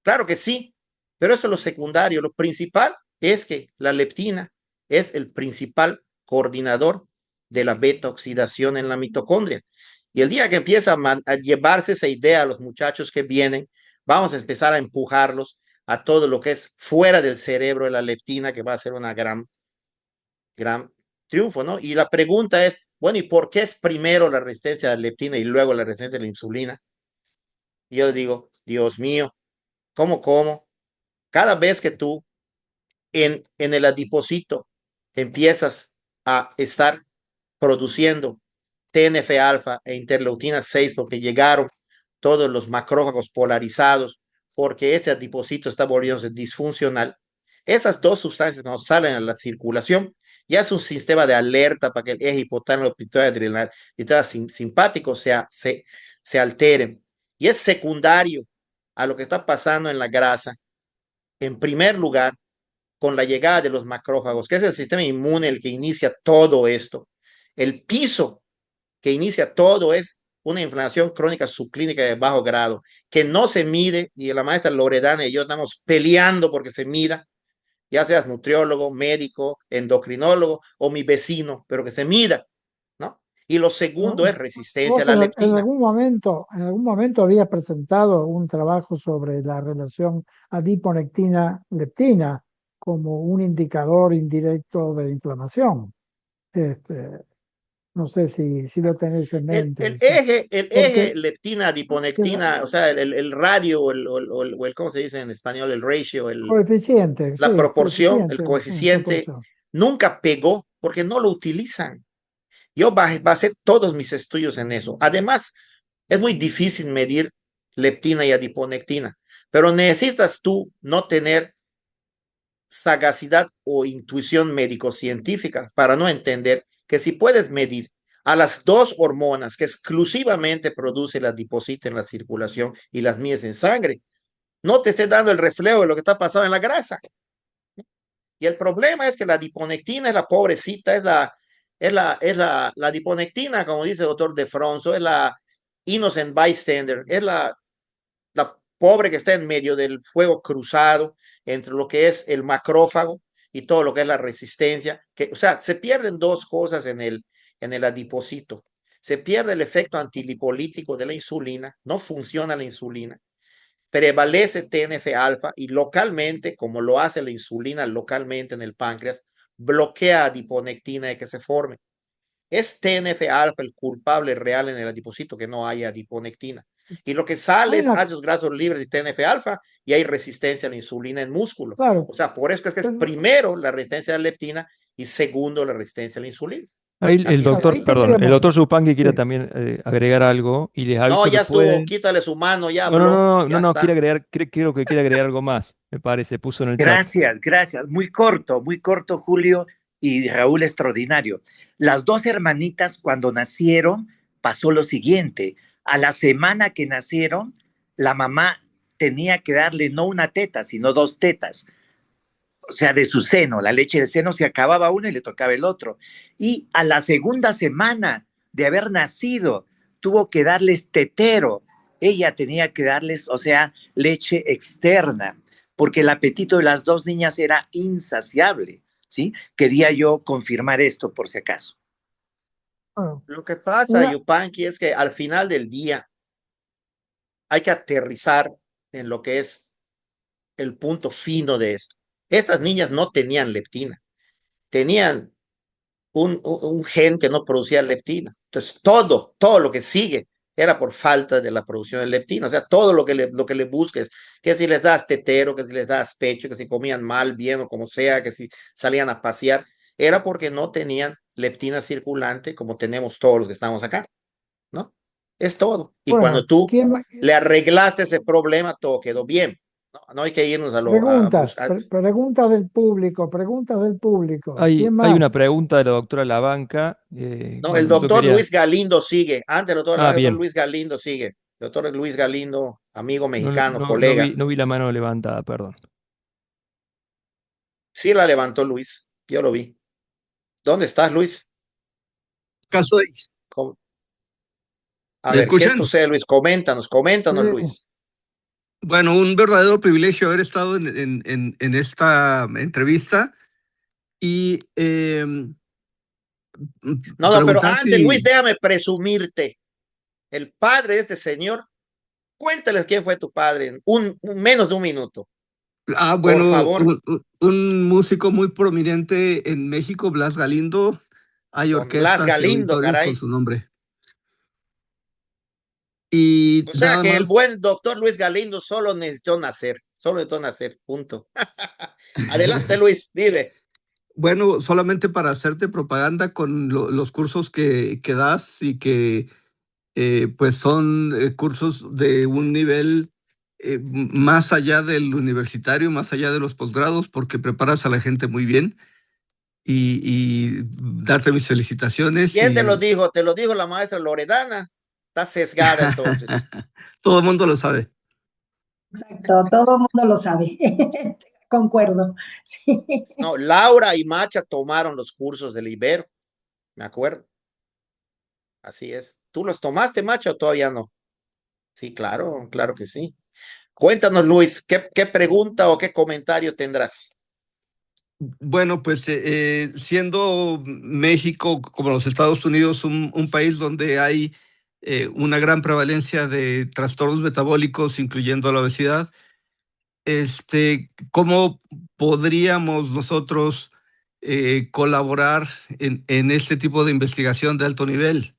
claro que sí, pero eso es lo secundario. Lo principal es que la leptina es el principal coordinador de la beta oxidación en la mitocondria. Y el día que empieza a llevarse esa idea a los muchachos que vienen, vamos a empezar a empujarlos a todo lo que es fuera del cerebro de la leptina, que va a ser una gran triunfo, ¿no? Y la pregunta es, bueno, ¿y por qué es primero la resistencia a la leptina y luego la resistencia a la insulina? Y yo digo, Dios mío, ¿cómo? Cada vez que tú en el adiposito empiezas a estar produciendo TNF-alfa e interleutina 6 porque llegaron todos los macrófagos polarizados, porque ese adiposito está volviéndose disfuncional. Esas dos sustancias cuando salen a la circulación, ya es un sistema de alerta para que el eje hipotálamo pituitario simpático se alteren. Y es secundario a lo que está pasando en la grasa. En primer lugar, con la llegada de los macrófagos, que es el sistema inmune el que inicia todo esto. El piso que inicia todo es una inflamación crónica subclínica de bajo grado, que no se mide, y la maestra Loredana y yo estamos peleando porque se mida, ya seas nutriólogo, médico, endocrinólogo o mi vecino, pero que se mida, ¿no? Y lo segundo es resistencia a Vos la en leptina. en algún momento habías presentado un trabajo sobre la relación adiponectina-leptina como un indicador indirecto de inflamación. Este, no sé si lo tenés en mente eso. El eje Porque leptina-adiponectina, o sea, el radio, ¿cómo se dice en español? El ratio, coeficiente, la sí, proporción, el coeficiente, proporción. nunca pegó porque no lo utilizan. Yo basé todos mis estudios en eso. Además, es muy difícil medir leptina y adiponectina, pero necesitas tú no tener sagacidad o intuición médico-científica para no entender que si puedes medir a las dos hormonas que exclusivamente produce la adiposita en la circulación y las mías en sangre, no te esté dando el reflejo de lo que está pasando en la grasa. Y el problema es que la adiponectina es la pobrecita, la adiponectina, como dice el doctor De Fronzo, es la innocent bystander, es la pobre que está en medio del fuego cruzado entre lo que es el macrófago y todo lo que es la resistencia, o sea, se pierden dos cosas en el adiposito. Se pierde el efecto antilipolítico de la insulina, no funciona la insulina. prevalece TNF-alfa y localmente, como lo hace la insulina localmente en el páncreas, bloquea adiponectina de que se forme. Es TNF-alfa el culpable real en el adipocito que no haya adiponectina. Y lo que sale Hay es una, ácidos grasos libres de TNF-alfa y hay resistencia a la insulina en músculo. claro, O sea, por eso es que es pero- primero la resistencia a la leptina y segundo la resistencia a la insulina. Ahí el Así de claro, doctor, ahí sencillo. perdón, el tendríamos, doctor Zupanqui quiere sí. también agregar algo y les No, aviso que ya estuvo, puede. quítale su mano, ya No, no, habló, no, no, no, ya no, quiere está. agregar, quiero que quiere agregar algo más, me parece, puso en el chat. Gracias, gracias. Muy corto, Julio y Raúl, extraordinario. Las dos hermanitas, cuando nacieron, pasó lo siguiente. A la semana que nacieron, la mamá tenía que darle no una teta, sino dos tetas. O sea, de su seno, la leche del seno se acababa uno y le tocaba el otro. Y a la segunda semana de haber nacido, tuvo que darles tetero. Ella tenía que darles, o sea, leche externa, porque el apetito de las dos niñas era insaciable, ¿sí? Quería yo confirmar esto por si acaso. Bueno, Lo que pasa, una, Yupanqui, es que al final del día hay que aterrizar en lo que es el punto fino de esto. Estas niñas no tenían leptina, tenían un gen que no producía leptina. Entonces, todo lo que sigue era por falta de la producción de leptina. O sea, todo lo que le busques, que si les das tetero, que si les das pecho, que si comían mal, bien o como sea, que si salían a pasear, era porque no tenían leptina circulante como tenemos todos los que estamos acá, ¿no? Es todo. Y cuando bueno, tú ¿quién, le arreglaste ese problema, todo quedó bien. No, no hay que irnos a preguntas, buscar. preguntas del público. ¿Quién Hay una más? pregunta de la doctora Lavanca. No, el Bueno, yo doctor quería. Luis Galindo sigue. Antes el doctor Bien, Luis Galindo sigue. El doctor Luis Galindo, amigo no, mexicano, no, no colega. vi, no vi la mano levantada, perdón. Sí la levantó Luis. Yo lo vi. ¿Dónde estás, Luis? Acá soy. ¿Cómo? A ¿Me ver, ¿qué escuchan? sucede, Luis? Coméntanos, Sí. Luis. Bueno, un verdadero privilegio haber estado en esta entrevista y No, no, pero preguntar antes, Luis, si, déjame presumirte. El padre de este señor, cuéntales quién fue tu padre en menos de un minuto, por bueno, favor. un músico muy prominente en México, Blas Galindo, hay Don Blas orquestas y Galindo, auditorios con caray. su nombre. Y O sea nada que el más, buen doctor Luis Galindo solo necesitó nacer, punto. Adelante, Luis, dile. bueno, solamente para hacerte propaganda con los cursos que das y que pues son cursos de un nivel más allá del universitario, más allá de los posgrados, porque preparas a la gente muy bien y darte mis felicitaciones ¿Quién te lo y dijo? Te lo dijo la maestra Loredana. Está sesgada entonces. todo el mundo lo sabe. Exacto, todo el mundo lo sabe. Concuerdo. Sí. No, Laura y Macha tomaron los cursos del Ibero, me acuerdo. Así es. ¿Tú los tomaste, Macha, o todavía no? Sí, claro, claro que sí. Cuéntanos, Luis, ¿qué pregunta o qué comentario tendrás? Bueno, pues siendo México, como los Estados Unidos, un país donde hay una gran prevalencia de trastornos metabólicos, incluyendo la obesidad, ¿cómo podríamos nosotros colaborar en este tipo de investigación de alto nivel?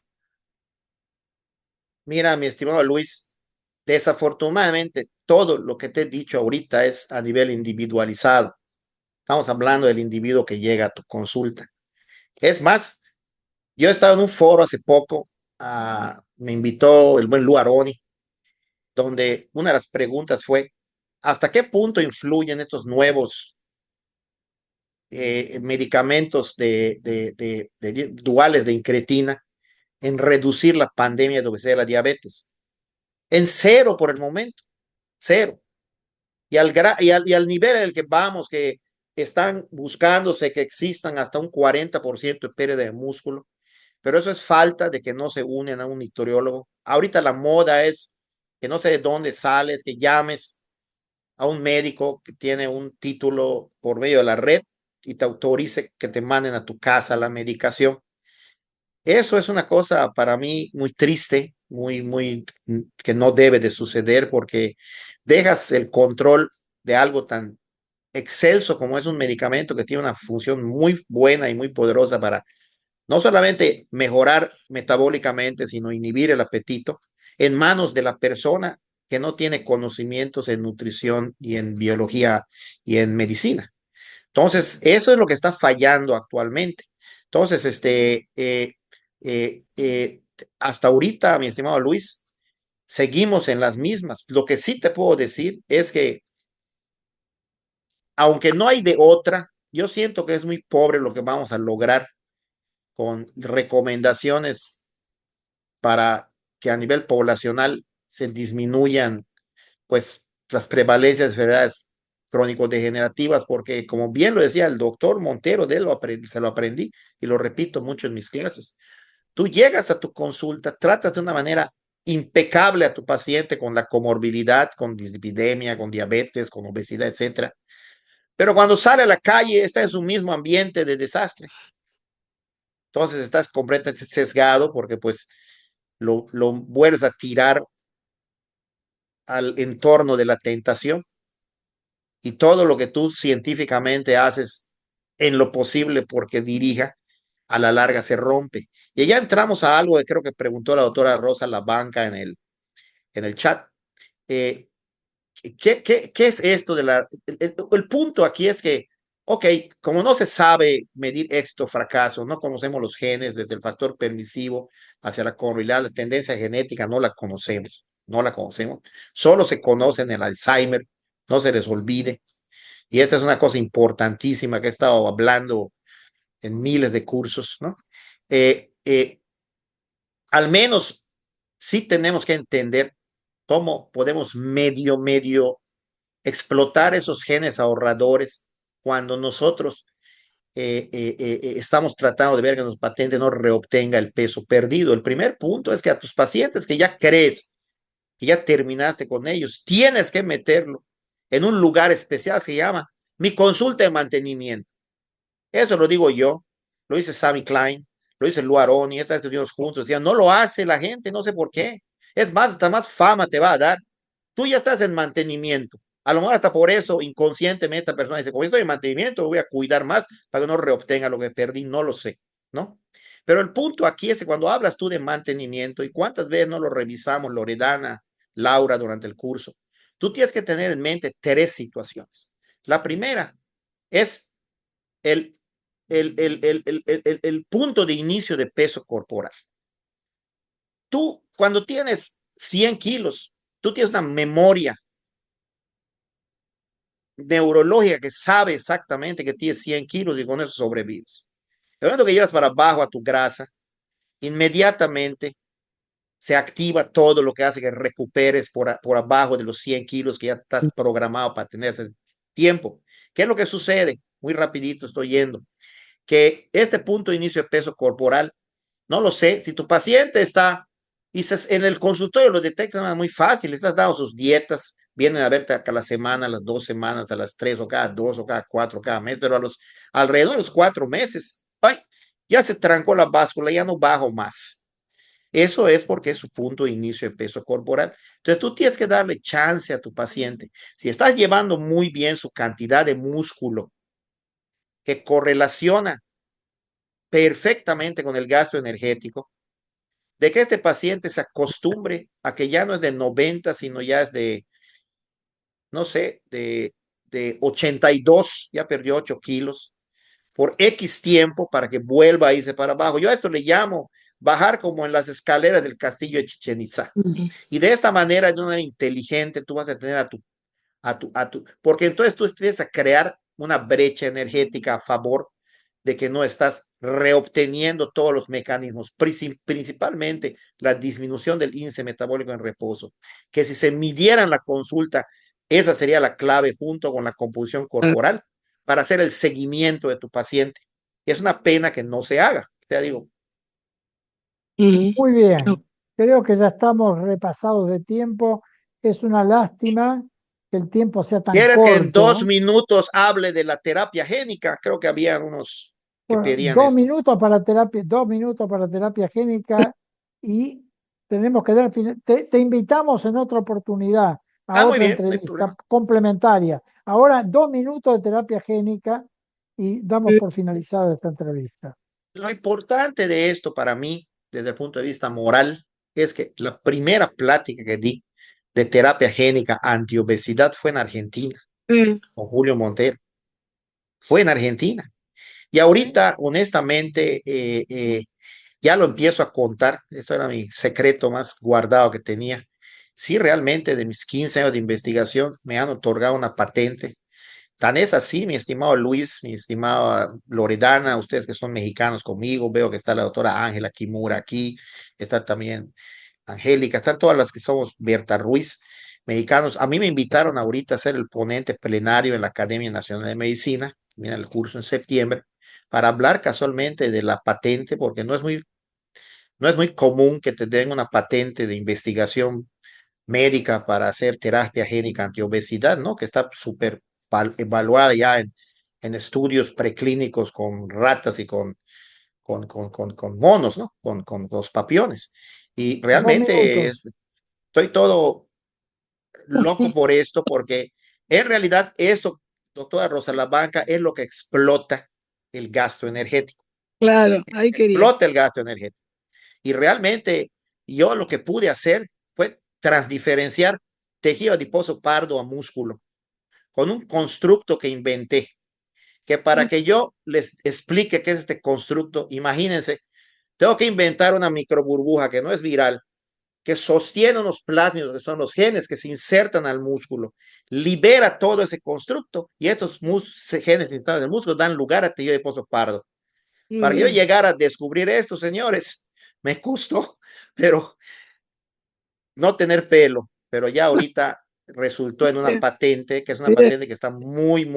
Mira, mi estimado Luis, desafortunadamente todo lo que te he dicho ahorita es a nivel individualizado. Estamos hablando del individuo que llega a tu consulta. Es más, yo he estado en un foro hace poco, me invitó el buen Lu Aroni, donde una de las preguntas fue, ¿hasta qué punto influyen estos nuevos medicamentos duales de incretina en reducir la pandemia de obesidad y la diabetes? En cero por el momento, cero. Y al nivel en el que vamos, que están buscándose que existan hasta un 40% de pérdida de músculo, pero eso es falta de que no se unen a un nutriólogo. Ahorita la moda es que no sé de dónde sales, que llames a un médico que tiene un título por medio de la red y te autorice que te manden a tu casa la medicación. Eso es una cosa para mí muy triste que no debe de suceder porque dejas el control de algo tan excelso como es un medicamento que tiene una función muy buena y muy poderosa para no solamente mejorar metabólicamente, sino inhibir el apetito en manos de la persona que no tiene conocimientos en nutrición y en biología y en medicina. Entonces, eso es lo que está fallando actualmente. Entonces, hasta ahorita, mi estimado Luis, seguimos en las mismas. Lo que sí te puedo decir es que, aunque no hay de otra, yo siento que es muy pobre lo que vamos a lograr con recomendaciones para que a nivel poblacional se disminuyan pues las prevalencias de enfermedades crónico-degenerativas, porque como bien lo decía el doctor Montero, de él se lo aprendí y lo repito mucho en mis clases. Tú llegas a tu consulta, tratas de una manera impecable a tu paciente con la comorbilidad, con dislipidemia, con diabetes, con obesidad, etcétera. Pero cuando sale a la calle está en su mismo ambiente de desastre. Entonces estás completamente sesgado porque pues lo vuelves a tirar al entorno de la tentación y todo lo que tú científicamente haces en lo posible porque dirija, a la larga se rompe. Y ya entramos a algo que creo que preguntó la doctora Rosa Labanca en el chat. Eh, ¿Qué es esto de el punto aquí es que, ok, como no se sabe medir éxito o fracaso, no conocemos los genes desde el factor permisivo hacia la correlación, la tendencia genética no la conocemos, no la conocemos. Solo se conoce en el Alzheimer, no se les olvide. Y esta es una cosa importantísima que he estado hablando en miles de cursos, ¿no? Eh, eh, Al menos sí tenemos que entender cómo podemos medio explotar esos genes ahorradores cuando nosotros estamos tratando de ver que nuestro paciente no reobtenga el peso perdido. El primer punto es que a tus pacientes que ya crees que ya terminaste con ellos, tienes que meterlo en un lugar especial, se llama mi consulta de mantenimiento. Eso lo digo yo, lo dice Sammy Klein, lo dice Lou Aroni, estas estuvimos juntos, decían, no lo hace la gente, no sé por qué. Es más, hasta más fama te va a dar. Tú ya estás en mantenimiento. A lo mejor hasta por eso inconscientemente esta persona dice, como estoy en mantenimiento, voy a cuidar más para que no reobtenga lo que perdí, no lo sé, ¿no? Pero el punto aquí es que cuando hablas tú de mantenimiento, y cuántas veces no lo revisamos, Loredana, Laura, durante el curso, tú tienes que tener en mente tres situaciones. La primera es el, el punto de inicio de peso corporal. Tú, cuando tienes 100 kilos, tú tienes una memoria neurológica que sabe exactamente que tienes 100 kilos y con eso sobrevives. El momento que llevas para abajo a tu grasa, inmediatamente se activa todo lo que hace que recuperes por abajo de los 100 kilos que ya estás programado para tener ese tiempo. ¿Qué es lo que sucede? Muy rapidito estoy yendo. Que este punto de inicio de peso corporal, no lo sé, si tu paciente está, y en el consultorio lo detectan muy fácil, estás dando sus dietas, vienen a verte a la semana, a las 2 semanas, a las 3 o cada 2 o cada 4, cada mes, pero alrededor de los 4 meses, ay, ya se trancó la báscula, ya no bajo más. Eso es porque es su punto de inicio de peso corporal. Entonces tú tienes que darle chance a tu paciente. Si estás llevando muy bien su cantidad de músculo que correlaciona perfectamente con el gasto energético, de que este paciente se acostumbre a que ya no es de 90, sino ya es de, no sé, de 82, ya perdió 8 kilos, por X tiempo para que vuelva a irse para abajo. Yo a esto le llamo bajar como en las escaleras del castillo de Chichén Itzá. Y de esta manera, de una manera inteligente, tú vas a tener porque entonces tú empiezas a crear una brecha energética a favor de que no estás reobteniendo todos los mecanismos, principalmente la disminución del índice metabólico en reposo, que si se midiera en la consulta, esa sería la clave junto con la composición corporal para hacer el seguimiento de tu paciente. Es una pena que no se haga, te digo. Muy bien, creo que ya estamos repasados de tiempo. Es una lástima que el tiempo sea tan ¿Quieres que en 2 corto. minutos hable de la terapia génica? Creo que había unos que Bueno, pedían 2 esto. minutos para terapia, 2 minutos para terapia génica y tenemos que dar, te invitamos en otra oportunidad a Muy otra bien, no hay entrevista problema. complementaria. Ahora 2 minutos de terapia génica y damos por finalizada esta entrevista. Lo importante de esto para mí, desde el punto de vista moral, es que la primera plática que di de terapia génica antiobesidad fue en Argentina, con Julio Montero. Fue en Argentina. Y ahorita, honestamente, ya lo empiezo a contar. Eso era mi secreto más guardado que tenía. Sí, realmente de mis 15 años de investigación me han otorgado una patente. Tan es así, mi estimado Luis, mi estimada Loredana, ustedes que son mexicanos conmigo, veo que está la doctora Ángela Kimura aquí, está también Angélica, están todas las que somos Berta Ruiz, mexicanos. A mí me invitaron ahorita a ser el ponente plenario en la Academia Nacional de Medicina, mira el curso en septiembre, para hablar casualmente de la patente, porque no es muy común que te den una patente de investigación médica para hacer terapia génica antiobesidad, ¿no? Que está súper evaluada ya en estudios preclínicos con ratas y con monos, ¿no? Con los papiones. Y 2 minutos. realmente estoy todo loco por esto, porque en realidad esto, doctora Rosa Labanca, es lo que explota el gasto energético. Claro, ahí quería. Explota el gasto energético. Y realmente yo lo que pude hacer fue transdiferenciar tejido adiposo pardo a músculo con un constructo que inventé, que para que yo les explique qué es este constructo, imagínense, tengo que inventar una microburbuja que no es viral, que sostiene unos plásmidos, que son los genes que se insertan al músculo, libera todo ese constructo y estos genes instalados en el músculo dan lugar a tejido adiposo pardo. Para que yo llegara a descubrir esto, señores, me costó, pero no tener pelo, pero ya ahorita resultó en una patente, que es una patente que está muy,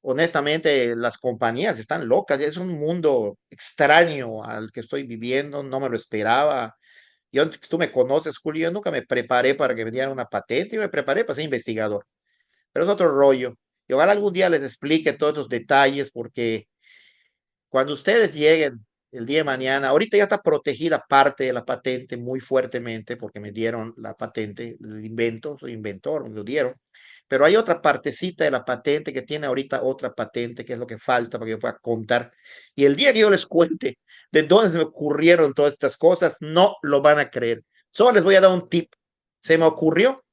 honestamente, las compañías están locas, es un mundo extraño al que estoy viviendo, no me lo esperaba. Tú me conoces, Julio, yo nunca me preparé para que me dieran una patente, yo me preparé para ser investigador, pero es otro rollo. Y ojalá algún día les explique todos esos detalles, porque cuando ustedes lleguen el día de mañana, ahorita ya está protegida parte de la patente muy fuertemente porque me dieron la patente, el invento, soy inventor, me lo dieron, pero hay otra partecita de la patente que tiene ahorita otra patente, que es lo que falta para que yo pueda contar. Y el día que yo les cuente de dónde se me ocurrieron todas estas cosas, no lo van a creer. Solo les voy a dar un tip. Se me ocurrió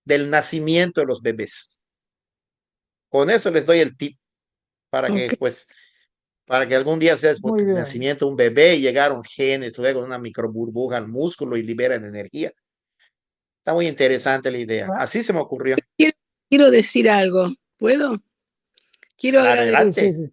del nacimiento de los bebés. Con eso les doy el tip para que pues para que algún día sea después del nacimiento de un bebé y llegaron genes, luego una microburbuja al músculo y liberan energía. Está muy interesante la idea. Así se me ocurrió. Quiero decir algo, ¿puedo? Quiero Adelante.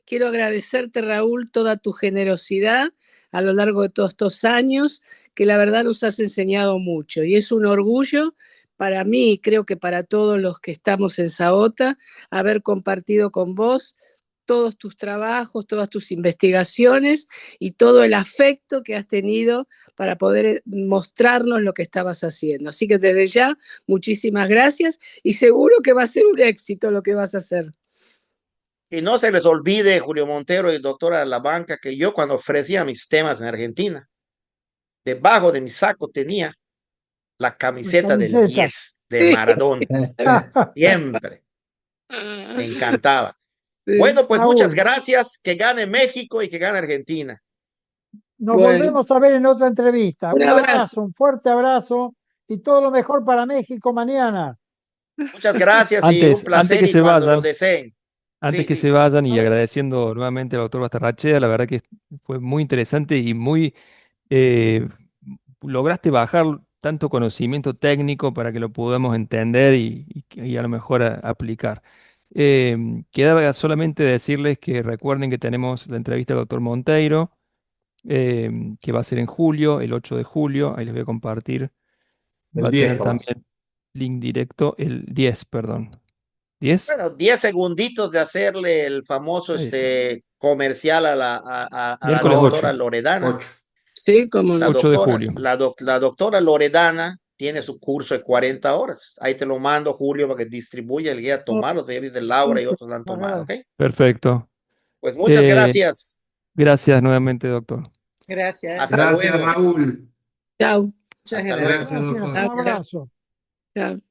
Quiero agradecerte, Raúl, toda tu generosidad a lo largo de todos estos años, que la verdad nos has enseñado mucho y es un orgullo para mí y creo que para todos los que estamos en Saota, haber compartido con vos todos tus trabajos, todas tus investigaciones y todo el afecto que has tenido para poder mostrarnos lo que estabas haciendo. Así que desde ya, muchísimas gracias y seguro que va a ser un éxito lo que vas a hacer. Y no se les olvide, Julio Montero y doctora Labanca, que yo cuando ofrecía mis temas en Argentina, debajo de mi saco tenía la camiseta del 10 de Maradona. Siempre. Me encantaba. Bueno, pues muchas gracias. Que gane México y que gane Argentina. Nos volvemos a ver en otra entrevista. Un abrazo, un fuerte abrazo y todo lo mejor para México mañana. Muchas gracias y un placer que se cuando vayan, lo deseen. Antes que se vayan y agradeciendo nuevamente al doctor Bastarrachea, la verdad que fue muy interesante y muy lograste bajar tanto conocimiento técnico para que lo podamos entender y a lo mejor aplicar. Quedaba solamente decirles que recuerden que tenemos la entrevista al doctor Monteiro, que va a ser en julio, el 8 de julio, ahí les voy a compartir. Va a tener también link directo, el 10, perdón. ¿10? Bueno, 10 segunditos de hacerle el famoso comercial a la doctora Loredana. 8. Sí, como la 8 de julio. La doctora Loredana tiene su curso de 40 horas. Ahí te lo mando, Julio, para que distribuya el guía a tomarlos. Ya viste Laura y otros lo han tomado, ¿ok? Perfecto. Pues muchas gracias. Gracias nuevamente, doctor. Gracias. Hasta luego. Raúl. Chau. Muchas Hasta gracias. luego. Gracias, Gracias, doctor. un abrazo. Chau.